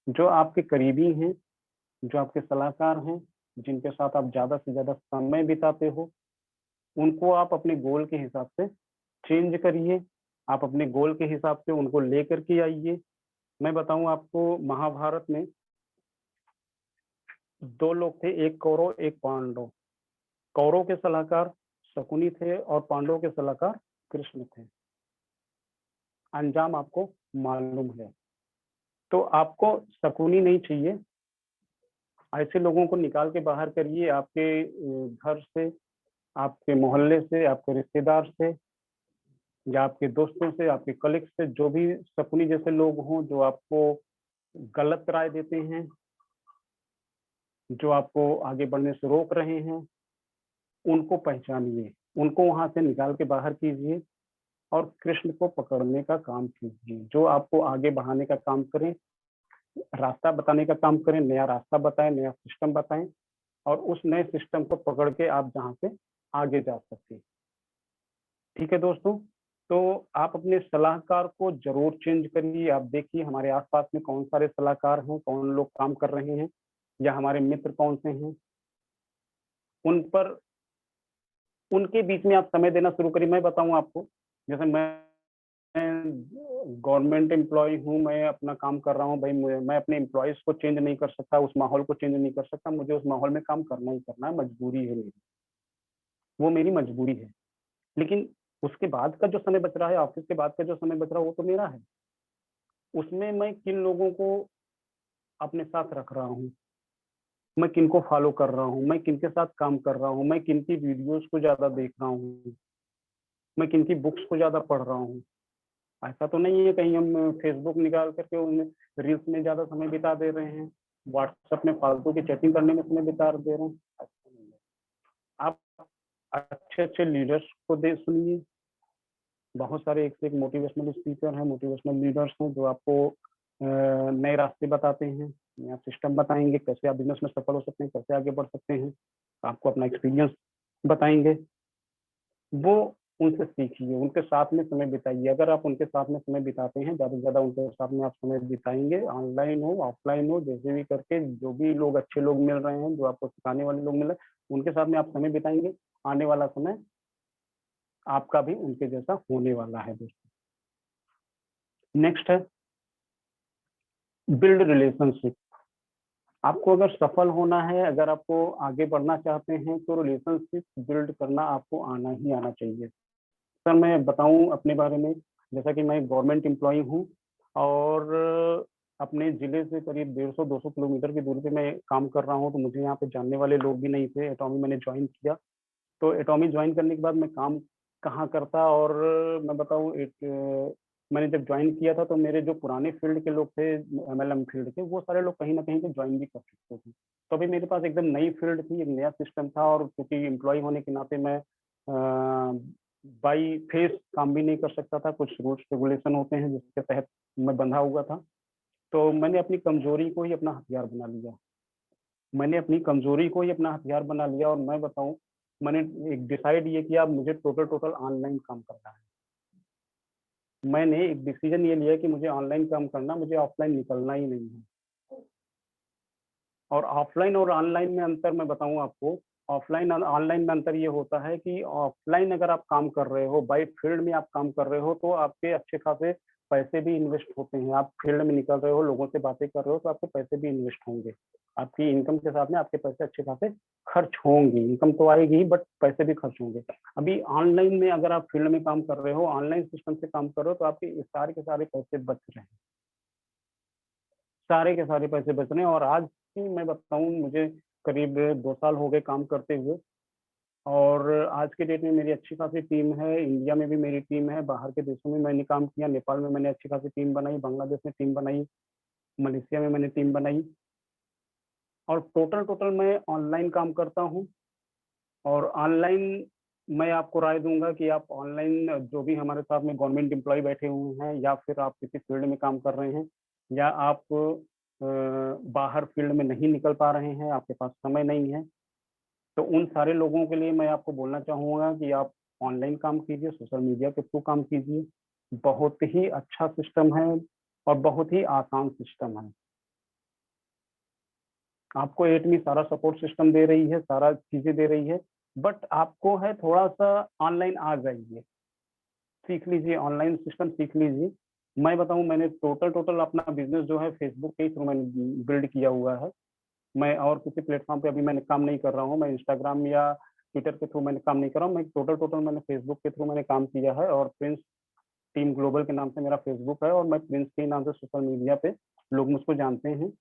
जो आपके करीबी हैं, जो आपके सलाहकार हैं, जिनके साथ आप ज्यादा से ज्यादा समय बिताते हो, उनको आप अपने गोल के हिसाब से चेंज करिए। आप अपने गोल के हिसाब से उनको लेकर के आइए। मैं बताऊं आपको, महाभारत में 2 लोग थे, एक कौरव एक पांडव। कौरव के सलाहकार शकुनी थे और पांडव के सलाहकार कृष्ण थे। अंजाम आपको मालूम है। तो आपको शकुनी नहीं चाहिए, ऐसे लोगों को निकाल के बाहर करिए, आपके घर से, आपके मोहल्ले से, आपके रिश्तेदार से, या आपके दोस्तों से, आपके कलीग से, जो भी शकुनी जैसे लोग हों, जो आपको गलत राय देते हैं, जो आपको आगे बढ़ने से रोक रहे हैं, उनको पहचानिए, उनको वहां से निकाल के बाहर कीजिए, और कृष्ण को पकड़ने का काम कीजिए। जो आपको आगे बढ़ाने का काम करें, रास्ता बताने का काम करें, नया रास्ता बताएं, नया सिस्टम बताएं, और उस नए सिस्टम को पकड़ के आप जहाँ से आगे जा सकते। ठीक है दोस्तों। तो आप अपने सलाहकार को जरूर चेंज करिए। आप देखिए हमारे आसपास में कौन सारे सलाहकार हैं, कौन लोग काम कर रहे हैं, या हमारे मित्र कौन से हैं, उन पर, उनके बीच में आप समय देना शुरू करिए। मैं बताऊं आपको, जैसे मैं गवर्नमेंट एम्प्लॉय हूँ, मैं अपना काम कर रहा हूँ भाई, मैं अपने एम्प्लॉयज को चेंज नहीं कर सकता, उस माहौल को चेंज नहीं कर सकता, मुझे उस माहौल में काम करना ही करना है, मजबूरी है मेरी, वो मेरी मजबूरी है। लेकिन उसके बाद का जो समय बच रहा है, ऑफिस के बाद का जो समय बच रहा है, वो तो मेरा है। उसमें मैं किन लोगों को अपने साथ रख रहा हूँ, मैं किन को फॉलो कर रहा हूँ, मैं किन के साथ काम कर रहा हूँ, मैं किन की वीडियोस को ज्यादा देख रहा हूँ, मैं किन की बुक्स को ज्यादा पढ़ रहा हूँ। ऐसा तो नहीं है कहीं हम फेसबुक निकाल करके उनमें रील्स में ज्यादा समय बिता दे रहे हैं, व्हाट्सएप में फालतू की चैटिंग करने में समय बिता दे रहे हैं। ऐसा नहीं है। आप अच्छे अच्छे लीडर्स को दे सुनिए। बहुत सारे एक से एक मोटिवेशनल स्पीकर हैं, मोटिवेशनल लीडर्स हैं, जो आपको नए रास्ते बताते हैं, नया सिस्टम बताएंगे, कैसे आप बिजनेस में सफल हो सकते हैं, कैसे आगे बढ़ सकते हैं, आपको अपना एक्सपीरियंस बताएंगे। वो उनसे सीखिए, उनके साथ में समय बिताइए। अगर आप उनके साथ में समय बिताते हैं, ज़्यादा से ज़्यादा उनके साथ में आप समय बिताएंगे, ऑनलाइन हो ऑफलाइन हो, जैसे भी करके, जो भी लोग अच्छे लोग मिल रहे हैं, जो आपको सिखाने वाले लोग मिल रहे हैं, उनके साथ में आप समय बिताएंगे, आने वाला समय आपका भी उनके जैसा होने वाला है दोस्तों। नेक्स्ट है बिल्ड रिलेशनशिप। आपको अगर सफल होना है, अगर आपको आगे बढ़ना चाहते हैं, तो रिलेशनशिप बिल्ड करना आपको आना ही आना चाहिए। सर मैं बताऊं अपने बारे में, जैसा कि मैं गवर्नमेंट एम्प्लॉय हूं, और अपने जिले से करीब 150-200 किलोमीटर की दूरी पे मैं काम कर रहा हूँ, तो मुझे यहाँ पे जानने वाले लोग भी नहीं थे। एटॉमी मैंने ज्वाइन किया, तो एटॉमी ज्वाइन करने के बाद मैं काम कहाँ करता, और मैं बताऊँ एक मैंने जब ज्वाइन किया था तो मेरे जो पुराने फील्ड के लोग थे, एमएलएम फील्ड के, वो सारे लोग कहीं ना कहीं पे ज्वाइन भी कर चुके थे। तो अभी मेरे पास एकदम नई फील्ड थी, एक नया सिस्टम था, और क्योंकि एम्प्लॉय होने के नाते मैं बाई फेस काम भी नहीं कर सकता था, कुछ रूल्स रेगुलेशन होते हैं जिसके तहत मैं बंधा हुआ था। तो मैंने अपनी कमजोरी को ही अपना हथियार बना लिया। मैंने अपनी कमजोरी को ही अपना हथियार बना लिया, और मैं बताऊं, मैंने एक डिसाइड ये किया, अब मुझे टोटल टोटल ऑनलाइन काम करना है। मैंने एक डिसीजन ये लिया कि मुझे ऑनलाइन काम करना, मुझे ऑफलाइन निकलना ही नहीं है। और ऑफलाइन और ऑनलाइन में अंतर मैं बताऊं आपको, ऑफलाइन और ऑनलाइन में अंतर ये होता है कि ऑफलाइन अगर आप काम कर रहे हो, बाई फील्ड में आप काम कर रहे हो, तो आपके अच्छे खासे पैसे भी इन्वेस्ट होते हैं। आप फील्ड में निकल रहे हो, लोगों से बातें कर रहे हो, तो आपके पैसे भी इन्वेस्ट होंगे। आपकी इनकम के साथ में आपके पैसे अच्छे खासे खर्च होंगे। इनकम तो आएगी बट पैसे भी खर्च होंगे। अभी ऑनलाइन में अगर आप फील्ड में काम कर रहे हो, ऑनलाइन सिस्टम से काम कर रहे हो, तो आपके सारे के सारे पैसे बच रहे हैं, सारे के सारे पैसे बच रहे हैं। और आज की मैं बताऊं, मुझे करीब 2 साल हो गए काम करते हुए, और आज के डेट में मेरी अच्छी खासी टीम है। इंडिया में भी मेरी टीम है, बाहर के देशों में मैंने काम किया, नेपाल में मैंने अच्छी खासी टीम बनाई, बांग्लादेश में टीम बनाई, मलेशिया में मैंने टीम बनाई। और टोटल टोटल मैं ऑनलाइन काम करता हूँ। और ऑनलाइन मैं आपको राय दूंगा कि आप ऑनलाइन जो भी हमारे साथ में गवर्नमेंट एम्प्लॉय बैठे हुए हैं, या फिर आप किसी फील्ड में काम कर रहे हैं, या आप बाहर फील्ड में नहीं निकल पा रहे हैं, आपके पास समय नहीं है, तो उन सारे लोगों के लिए मैं आपको बोलना चाहूँगा कि आप ऑनलाइन काम कीजिए, सोशल मीडिया के थ्रू काम कीजिए। बहुत ही अच्छा सिस्टम है और बहुत ही आसान सिस्टम है। आपको एटमी सारा सपोर्ट सिस्टम दे रही है, सारा चीज़ें दे रही है, बट आपको है थोड़ा सा ऑनलाइन आ जाइए, सीख लीजिए, ऑनलाइन सिस्टम सीख लीजिए। मैं बताऊं, मैंने टोटल टोटल अपना बिजनेस जो है फेसबुक के थ्रू मैंने बिल्ड किया हुआ है। मैं और किसी प्लेटफॉर्म पे अभी मैंने काम नहीं कर रहा हूँ, मैं इंस्टाग्राम या ट्विटर के थ्रू मैंने काम नहीं कर रहा हूँ, मैं टोटल टोटल मैंने फेसबुक के थ्रू मैंने काम किया है। और प्रिंस टीम ग्लोबल के नाम से मेरा फेसबुक है, और मैं प्रिंस के नाम से सोशल मीडिया पे लोग मुझको जानते हैं।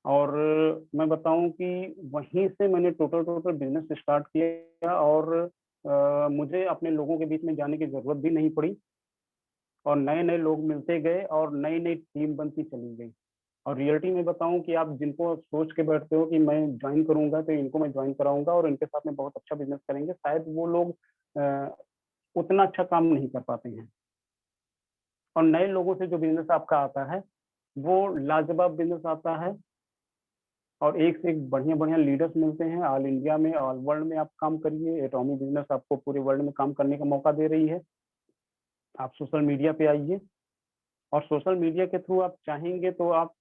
और मैं बताऊं कि वहीं से मैंने टोटल टोटल बिजनेस स्टार्ट किया, और मुझे अपने लोगों के बीच में जाने की जरूरत भी नहीं पड़ी, और नए नए लोग मिलते गए, और नई नई टीम बनती चली गई। और रियलिटी में बताऊं कि आप जिनको सोच के बैठते हो कि मैं ज्वाइन करूंगा तो इनको मैं ज्वाइन कराऊंगा और इनके साथ में बहुत अच्छा बिजनेस करेंगे, शायद वो लोग उतना अच्छा काम नहीं कर पाते हैं। और नए लोगों से जो बिजनेस आपका आता है, वो लाजवाब बिजनेस आता है, और एक से एक बढ़िया बढ़िया लीडर्स मिलते हैं। ऑल इंडिया में, ऑल वर्ल्ड में आप काम करिए, एटॉमी बिजनेस आपको पूरे वर्ल्ड में काम करने का मौका दे रही है। आप सोशल मीडिया पे आइए, और सोशल मीडिया के थ्रू आप चाहेंगे तो आप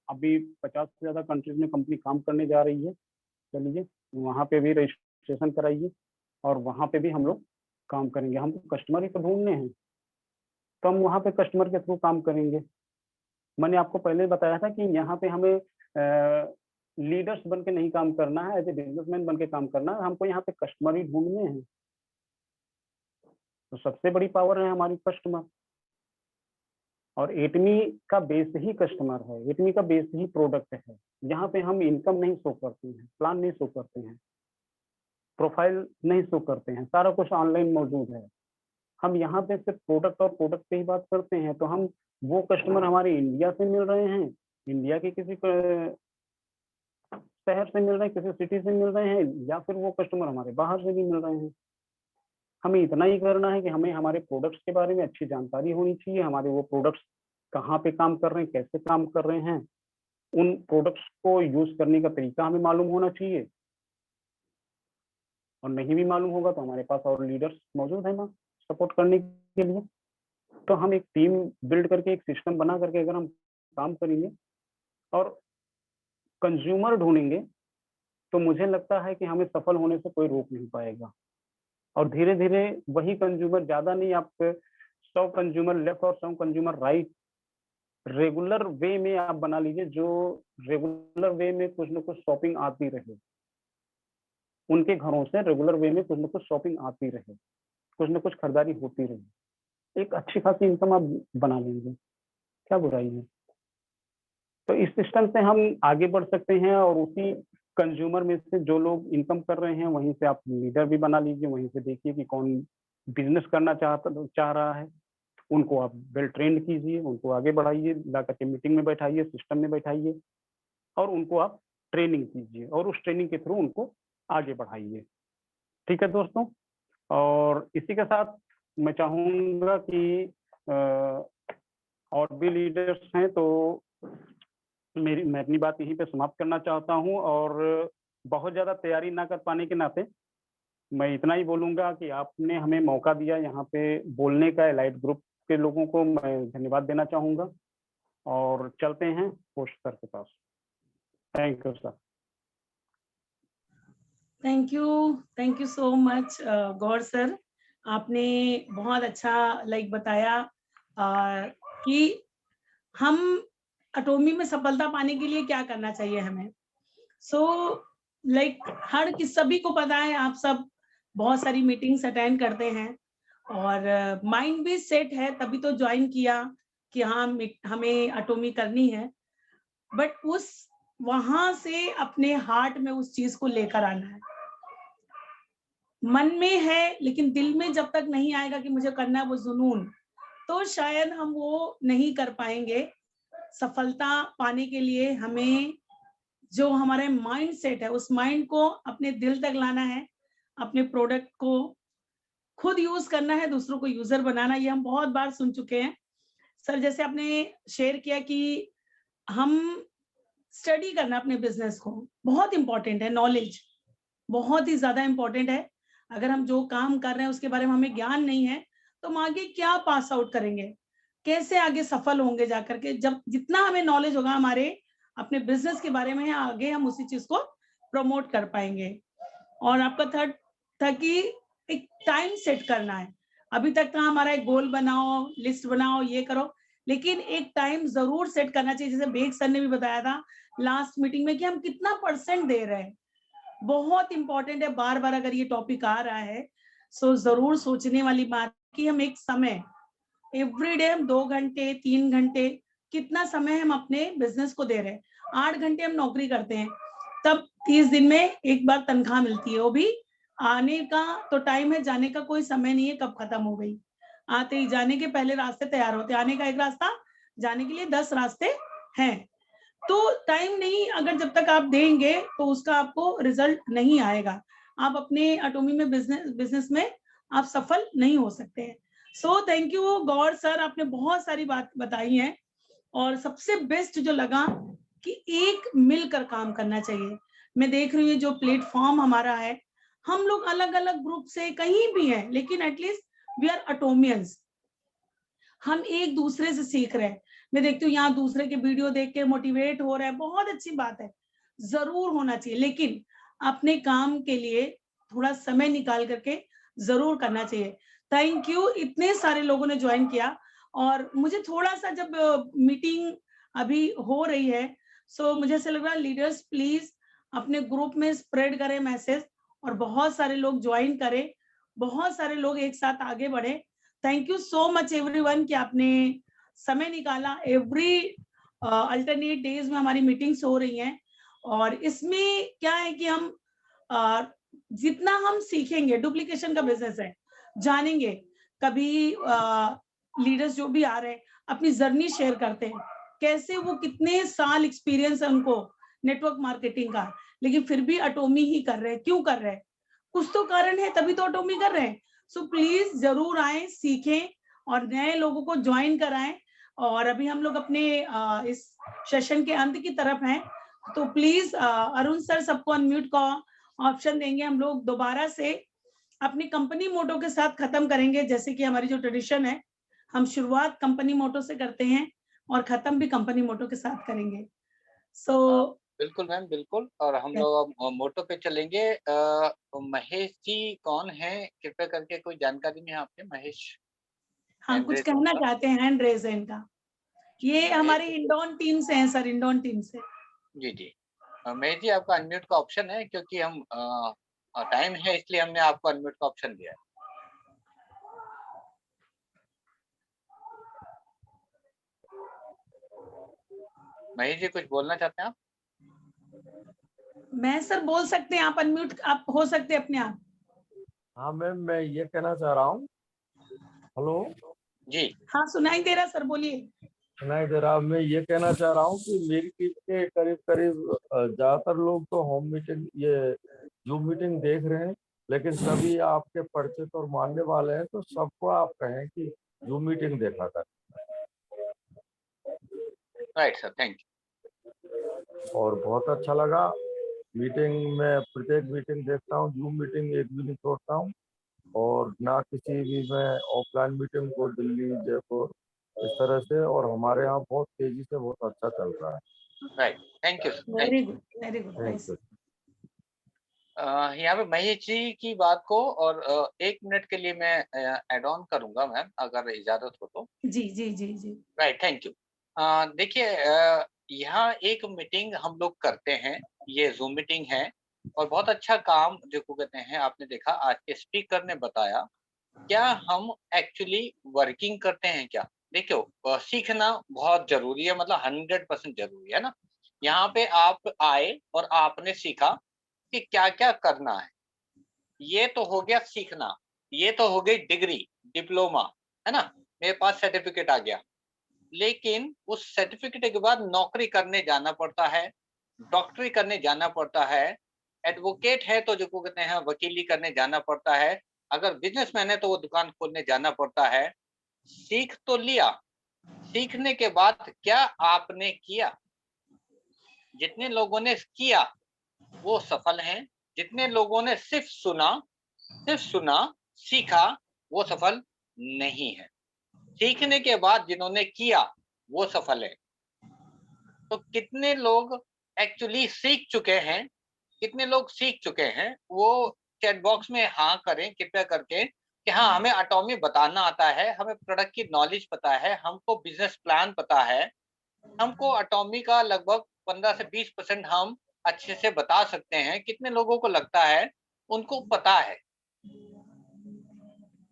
अभी 50 से ज़्यादा कंट्रीज में कंपनी काम करने जा रही है। चलिए, वहाँ पे भी रजिस्ट्रेशन कराइए, और वहाँ पे भी हम लोग काम करेंगे। हमको कस्टमर ही तो ढूंढने हैं, तो हम वहाँ पे कस्टमर के थ्रू काम करेंगे। मैंने आपको पहले बताया था कि यहाँ पे हमें लीडर्स बन के नहीं काम करना है, एज ए बिजनेसमैन बन के काम करना है। हमको यहाँ पे कस्टमर ही ढूंढने हैं। तो सबसे बड़ी पावर है हमारी कस्टमर, और एटमी का बेस ही कस्टमर है, एटमी का बेस ही प्रोडक्ट है। यहाँ पे हम इनकम नहीं शो करते हैं, प्लान नहीं शो करते हैं, प्रोफाइल नहीं शो करते हैं, सारा कुछ ऑनलाइन मौजूद है। हम यहाँ पे सिर्फ प्रोडक्ट और प्रोडक्ट पे ही बात करते हैं। तो हम वो कस्टमर हमारे इंडिया से मिल रहे हैं, इंडिया के किसी शहर से मिल रहे हैं, किसी सिटी से मिल रहे हैं, या फिर वो कस्टमर हमारे बाहर से भी मिल रहे हैं। हमें इतना ही करना है कि हमें हमारे प्रोडक्ट्स के बारे में अच्छी जानकारी होनी चाहिए, हमारे वो प्रोडक्ट्स कहाँ पे काम कर रहे हैं, कैसे काम कर रहे हैं, उन प्रोडक्ट्स को यूज करने का तरीका हमें मालूम होना चाहिए। और नहीं भी मालूम होगा तो हमारे पास और लीडर्स मौजूद है ना सपोर्ट करने के लिए। तो हम एक टीम बिल्ड करके, एक सिस्टम बना करके अगर हम काम करेंगे और कंज्यूमर ढूंढेंगे, तो मुझे लगता है कि हमें सफल होने से कोई रोक नहीं पाएगा। और धीरे धीरे वही कंज्यूमर, ज्यादा नहीं, आप 100 कंज्यूमर लेफ्ट और 100 कंज्यूमर राइट रेगुलर वे में आप बना लीजिए, जो रेगुलर वे में कुछ न कुछ शॉपिंग आती रहे, उनके घरों से रेगुलर वे में कुछ न कुछ शॉपिंग आती रहे, कुछ न कुछ खरीदारी होती रहे, एक अच्छी खासी इनकम आप बना लेंगे। क्या बुराई है? तो इस सिस्टम से हम आगे बढ़ सकते हैं, और उसी कंज्यूमर में से जो लोग इनकम कर रहे हैं वहीं से आप लीडर भी बना लीजिए, वहीं से देखिए कि कौन बिजनेस करना चाह रहा है, उनको आप वेल ट्रेंड कीजिए, उनको आगे बढ़ाइए, ला करके मीटिंग में बैठाइए, सिस्टम में बैठाइए, और उनको आप ट्रेनिंग कीजिए, और उस ट्रेनिंग के थ्रू उनको आगे बढ़ाइए। ठीक है दोस्तों, और इसी के साथ मैं चाहूँगा कि और भी लीडर्स हैं तो मैं अपनी बात यहीं पे समाप्त करना चाहता हूँ, और बहुत ज़्यादा तैयारी ना कर पाने के नाते मैं इतना ही बोलूँगा कि आपने हमें मौका दिया यहाँ पे बोलने का। एलाइट ग्रुप के लोगों को मैं धन्यवाद देना चाहूँगा, और चलते हैं होस्ट सर के पास। Thank you sir. Thank you so much Gaur sir, आपने बहुत अच्छा बताया कि हम एटॉमी में सफलता पाने के लिए क्या करना चाहिए हमें। सभी को पता है, आप सब बहुत सारी मीटिंग्स अटेंड करते हैं, और माइंड भी सेट है, तभी तो ज्वाइन किया कि हाँ हमें एटॉमी करनी है। बट वहां से अपने हार्ट में उस चीज को लेकर आना है। मन में है लेकिन दिल में जब तक नहीं आएगा कि मुझे करना है वो जुनून, तो शायद हम वो नहीं कर पाएंगे। सफलता पाने के लिए हमें जो हमारे माइंड सेट है, उस माइंड को अपने दिल तक लाना है, अपने प्रोडक्ट को खुद यूज करना है, दूसरों को यूजर बनाना। ये हम बहुत बार सुन चुके हैं सर। जैसे आपने शेयर किया कि हम स्टडी करना अपने बिजनेस को बहुत इंपॉर्टेंट है, नॉलेज बहुत ही ज्यादा इंपॉर्टेंट है। अगर हम जो काम कर रहे हैं उसके बारे में हमें ज्ञान नहीं है, तो हम आगे क्या पास आउट करेंगे, कैसे आगे सफल होंगे जाकर के। जब जितना हमें नॉलेज होगा हमारे अपने बिजनेस के बारे में, आगे हम उसी चीज को प्रमोट कर पाएंगे। और आपका थर्ड था कि एक टाइम सेट करना है। अभी तक का हमारा एक गोल बनाओ, लिस्ट बनाओ, ये करो, लेकिन एक टाइम जरूर सेट करना चाहिए। जैसे बेग सर ने भी बताया था लास्ट मीटिंग में कि हम कितना % दे रहे हैं, बहुत इंपॉर्टेंट है। बार बार अगर ये टॉपिक आ रहा है, सो जरूर सोचने वाली बात कि हम एक समय एवरीडे हम 2 घंटे 3 घंटे कितना समय हम अपने बिजनेस को दे रहे हैं। 8 घंटे हम नौकरी करते हैं, तब 30 दिन में एक बार तनख्वाह मिलती है, वो भी आने का तो टाइम है, जाने का कोई समय नहीं है कब खत्म हो गई। आते ही जाने के पहले रास्ते तैयार होते, आने का एक रास्ता, जाने के लिए 10 रास्ते हैं। तो टाइम नहीं अगर जब तक आप देंगे तो उसका आपको रिजल्ट नहीं आएगा। आप अपने एटॉमी में बिजनेस में आप सफल नहीं हो सकते हैं। So thank you Gaur sir, आपने बहुत सारी बात बताई है, और सबसे बेस्ट जो लगा कि एक मिलकर काम करना चाहिए। मैं देख रही हूँ जो प्लेटफॉर्म हमारा है, हम लोग अलग अलग ग्रुप से कहीं भी हैं, लेकिन एटलीस्ट वी आर एटोमियंस, हम एक दूसरे से सीख रहे हैं। मैं देखती हूँ यहाँ दूसरे के वीडियो देख के मोटिवेट हो रहा है, बहुत अच्छी बात है, जरूर होना चाहिए, लेकिन अपने काम के लिए थोड़ा समय निकाल करके जरूर करना चाहिए। थैंक यू, इतने सारे लोगों ने ज्वाइन किया, और मुझे थोड़ा सा जब मीटिंग अभी हो रही है, सो मुझे ऐसा लग रहा है लीडर्स प्लीज अपने ग्रुप में स्प्रेड करें मैसेज, और बहुत सारे लोग ज्वाइन करें, बहुत सारे लोग एक साथ आगे बढ़े। Thank you so much everyone कि आपने समय निकाला। एवरी अल्टरनेट डेज में हमारी मीटिंग्स हो रही हैं, और इसमें क्या है कि हम जितना हम सीखेंगे, डुप्लीकेशन का बिजनेस है, जानेंगे। कभी लीडर्स जो भी आ रहे हैं अपनी जर्नी शेयर करते हैं, कैसे वो कितने साल एक्सपीरियंस है उनको नेटवर्क मार्केटिंग का, लेकिन फिर भी एटॉमी ही कर रहे हैं। क्यों कर रहे हैं? कुछ तो कारण है, तभी तो एटॉमी कर रहे हैं। सो प्लीज जरूर आए, सीखें, और नए लोगों को ज्वाइन कराएं। और अभी हम लोग अपने इस सेशन के अंत की तरफ हैं, तो प्लीज अरुण सर सबको अनम्यूट का ऑप्शन देंगे। हम लोग दोबारा से अपनी कंपनी मोटो के साथ खत्म करेंगे, जैसे कि हमारी जो ट्रेडिशन है, हम शुरुआत कंपनी मोटो से करते हैं और खत्म भी कंपनी मोटो के साथ करेंगे। सो बिल्कुल मैम, बिल्कुल। और हम लोग मोटो पे चलेंगे। महेश जी कौन है, कृपया करके कोई जानकारी में आपके? महेश हाँ, कुछ कहना चाहते हैं, हैंड रेज है इनका। ये हमारे इंडोन टीम से हैं सर, इंडोन टीम से। जी जी, महेश जी आपका अनम्यूट का ऑप्शन है, क्योंकि हम टाइम है इसलिए हमने आपको अनम्यूट का ऑप्शन दिया है। महेश जी कुछ बोलना चाहते हैं आप? मैं सर बोल सकते हैं, आप अनम्यूट आप हो सकते हैं अपने आप। हाँ मैम, मैं ये कहना चाह रहा हूँ। हेलो, जी हाँ सुनाई दे रहा सर, बोलिए। सुनाई दे रहा। मैं ये कहना चाह रहा हूँ कि मेरी टीम के करीब करीब ज्यादातर लोग तो होम मीटिंग, ये जूम मीटिंग देख रहे हैं, लेकिन सभी आपके परिचित और मानने वाले हैं, तो सबको आप कहें कि जूम मीटिंग देखा कर। राइट सर, थैंक और बहुत अच्छा लगा मीटिंग में, प्रत्येक मीटिंग देखता हूँ, जूम मीटिंग एक भी नहीं छोड़ता हूँ। और ना किसी भी मैं ऑफलाइन मीटिंग को दिल्ली, जयपुर, इस तरह से। और हमारे यहाँ बहुत तेजी से बहुत अच्छा चल रहा है। You. Right, thank you sir, thank very you. Good, very good, thank nice. You. यहाँ पे महेश जी की बात को और 1 मिनट के लिए मैं ऐड ऑन करूंगा मैम, अगर इजाजत हो तो। जी जी जी जी। Right, thank you. देखिए, यहाँ एक मीटिंग हम लोग करते हैं, ये जूम मीटिंग है, और बहुत अच्छा काम जो को कहते हैं, आपने देखा आज के स्पीकर ने बताया, क्या हम एक्चुअली वर्किंग करते हैं क्या? देखो, सीखना बहुत जरूरी है, मतलब 100% जरूरी है ना। यहाँ पे आप आए और आपने सीखा कि क्या क्या करना है। ये तो हो गया सीखना, ये तो हो गई डिग्री, डिप्लोमा, है ना, मेरे पास सर्टिफिकेट आ गया। लेकिन उस सर्टिफिकेट के बाद नौकरी करने जाना पड़ता है, डॉक्टरी करने जाना पड़ता है, एडवोकेट है तो जो को कहते हैं वकीली करने जाना पड़ता है, अगर बिजनेसमैन है तो वो दुकान खोलने जाना पड़ता है। सीख तो लिया, सीखने के बाद क्या आपने किया? जितने लोगों ने किया वो सफल हैं, जितने लोगों ने सिर्फ सुना, सीखा, वो सफल नहीं है। सीखने के बाद जिन्होंने किया वो सफल है। तो कितने लोग एक्चुअली सीख चुके हैं, कितने लोग सीख चुके हैं, वो चैट बॉक्स में हाँ करें कृपया करके कि हाँ, हमें एटॉमी बताना आता है, हमें प्रोडक्ट की नॉलेज पता है, हमको बिजनेस प्लान पता है, हमको एटॉमी का लगभग 15 से 20% हम अच्छे से बता सकते हैं। कितने लोगों को लगता है उनको पता है?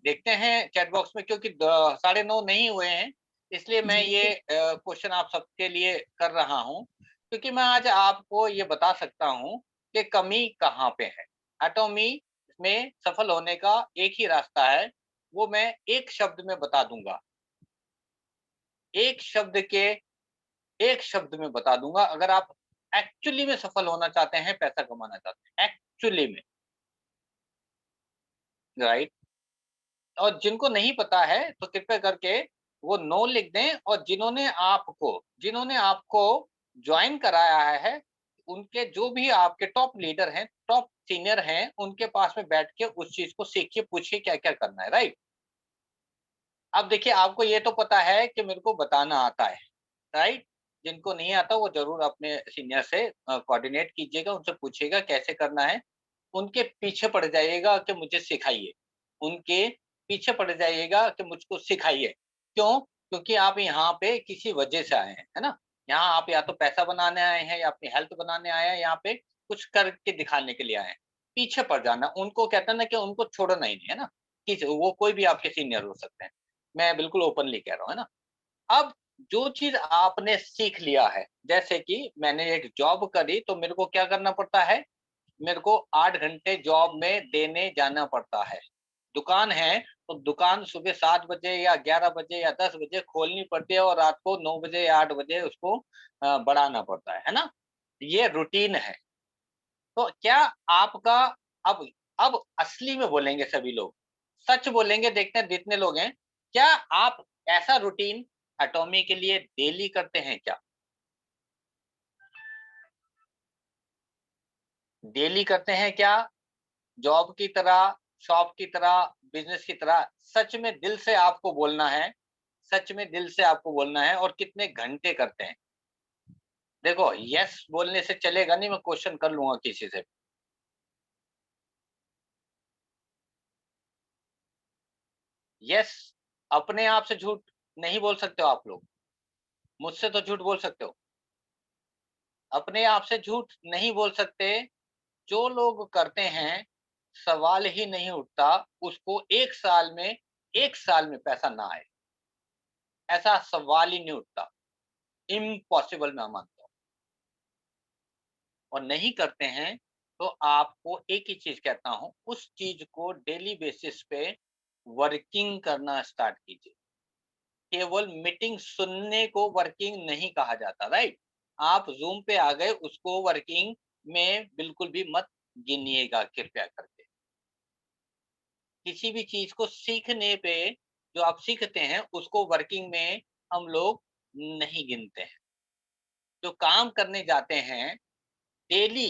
देखते हैं चैट बॉक्स में, क्योंकि 9:30 नहीं हुए हैं, इसलिए मैं जी। ये क्वेश्चन आप सबके लिए कर रहा हूँ, क्योंकि मैं आज आपको ये बता सकता हूँ कि कमी कहाँ पे है। एटॉमी में सफल होने का एक ही रास्ता है, वो मैं एक शब्द में बता दूंगा, एक शब्द में बता दूंगा। अगर आप एक्चुअली में सफल होना चाहते हैं, पैसा कमाना चाहते हैं एक्चुअली में, राइट, और जिनको नहीं पता है तो कृपया करके वो नो लिख दें, और जिन्होंने आपको ज्वाइन कराया है, उनके जो भी आपके टॉप लीडर हैं, टॉप सीनियर हैं, उनके पास में बैठ के उस चीज को सीखिए, पूछिए क्या क्या करना है, राइट। अब देखिए, आपको ये तो पता है कि मेरे को बताना आता है, राइट। जिनको नहीं आता वो जरूर अपने सीनियर से कोऑर्डिनेट कीजिएगा, उनसे पूछिएगा कैसे करना है, उनके पीछे पड़ जाइएगा कि मुझे सिखाइए, उनके पीछे पड़ जाइएगा कि मुझको सिखाइए। क्यों? क्योंकि आप यहाँ पे किसी वजह से आए हैं, है ना। यहाँ आप या तो पैसा बनाने आए हैं, या अपनी हेल्थ बनाने आए हैं, यहाँ पे कुछ करके दिखाने के लिए आए हैं। पीछे पड़ जाना, उनको कहते हैं ना कि उनको छोड़ना ही नहीं, है ना। वो कोई भी आपके सीनियर हो सकते हैं, मैं बिल्कुल ओपनली कह रहा हूँ, है ना। अब जो चीज आपने सीख लिया है, जैसे कि मैंने एक जॉब करी तो मेरे को क्या करना पड़ता है, मेरे को 8 घंटे जॉब में देने जाना पड़ता है। दुकान है तो दुकान सुबह 7 बजे या 11 बजे या 10 बजे खोलनी पड़ती है, और रात को 9 बजे या 8 बजे उसको बढ़ाना पड़ता है ना। ये रूटीन है। तो क्या आपका, अब असली में बोलेंगे सभी लोग, सच बोलेंगे, देखते हैं जितने लोग हैं, क्या आप ऐसा रूटीन एटॉमी के लिए डेली करते हैं क्या? डेली करते हैं क्या? जॉब की तरह, शॉप की तरह, बिजनेस की तरह? सच में दिल से आपको बोलना है, सच में दिल से आपको बोलना है, और कितने घंटे करते हैं? देखो, यस बोलने से चलेगा नहीं, मैं क्वेश्चन कर लूंगा किसी से। यस, अपने आप से झूठ नहीं बोल सकते हो आप लोग, मुझसे तो झूठ बोल सकते हो, अपने आप से झूठ नहीं बोल सकते। जो लोग करते हैं, सवाल ही नहीं उठता उसको 1 साल में पैसा ना आए, ऐसा सवाल ही नहीं उठता, इम्पॉसिबल मैं मानता हूं। और नहीं करते हैं तो आपको एक ही चीज कहता हूं, उस चीज को डेली बेसिस पे वर्किंग करना स्टार्ट कीजिए। केवल मीटिंग सुनने को वर्किंग नहीं कहा जाता, राइट? आप जूम पे आ गए, उसको वर्किंग में बिल्कुल भी मत गिनिएगा कृपया करके। किसी भी चीज को सीखने पे जो आप सीखते हैं उसको वर्किंग में हम लोग नहीं गिनते हैं। जो काम करने जाते हैं डेली,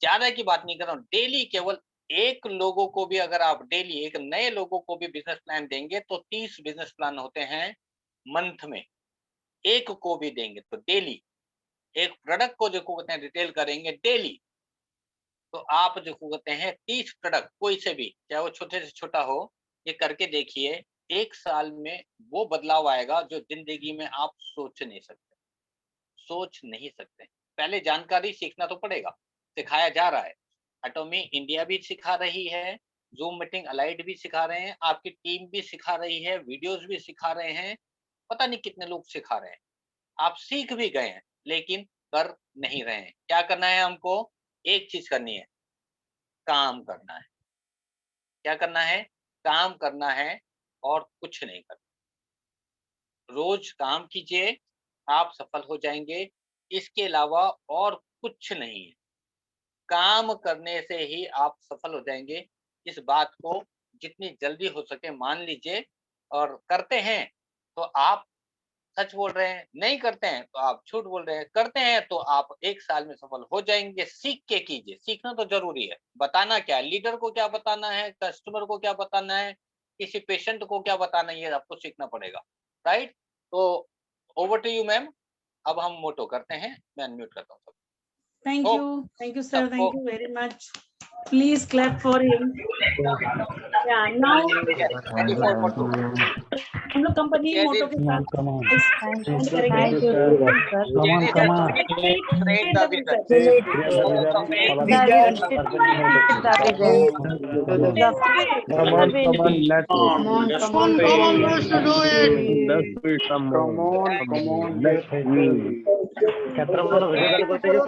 ज्यादा की बात नहीं कर रहा हूँ, डेली केवल एक लोगों को भी अगर आप डेली एक नए लोगों को भी बिजनेस प्लान देंगे तो 30 बिजनेस प्लान होते हैं मंथ में। एक को भी देंगे तो डेली एक प्रोडक्ट को जो कहते हैं रिटेल करेंगे डेली, तो आप जो कहते हैं 30 प्रोडक्ट कोई से भी, चाहे वो छोटे से छोटा हो, ये करके देखिए। एक साल में वो बदलाव आएगा जो जिंदगी में आप सोच नहीं सकते। पहले जानकारी सीखना तो पड़ेगा, सिखाया जा रहा है। एटॉमी इंडिया भी सिखा रही है, जूम मीटिंग अलाइड भी सिखा रहे हैं, आपकी टीम भी सिखा रही है, वीडियोस भी सिखा रहे हैं, पता नहीं कितने लोग सिखा रहे हैं। आप सीख भी गए हैं लेकिन कर नहीं रहे हैं। क्या करना है हमको? एक चीज करनी है, काम करना है। क्या करना है? काम करना है और कुछ नहीं करना। रोज काम कीजिए, आप सफल हो जाएंगे। इसके अलावा और कुछ नहीं है। काम करने से ही आप सफल हो जाएंगे। इस बात को जितनी जल्दी हो सके मान लीजिए, और करते हैं तो आप सच बोल रहे हैं, नहीं करते हैं तो आप झूठ बोल रहे हैं, करते हैं तो आप एक साल में सफल हो जाएंगे। सीख के कीजिए, सीखना तो जरूरी है। बताना क्या है, लीडर को क्या बताना है, कस्टमर को क्या बताना है, किसी पेशेंट को क्या बताना है, ये आपको सीखना पड़ेगा, राइट? तो ओवर टू यू मैम। अब हम मोटो करते हैं, मैं अनम्यूट करता हूँ। Thank Hope you sir, सबको thank you very much. Please clap for him. Yeah, now ready for मोटो। हम लोग कंपनी Yes, मोटो yes. के साथ Come on. launch करेंगे। Thank you, sir. Come on, come on. Create the vision. Create the vision. Come on, let's do it. Come on, let's do it. Let's do it, come on. Let's do it. ಕ್ಷೇತ್ರ video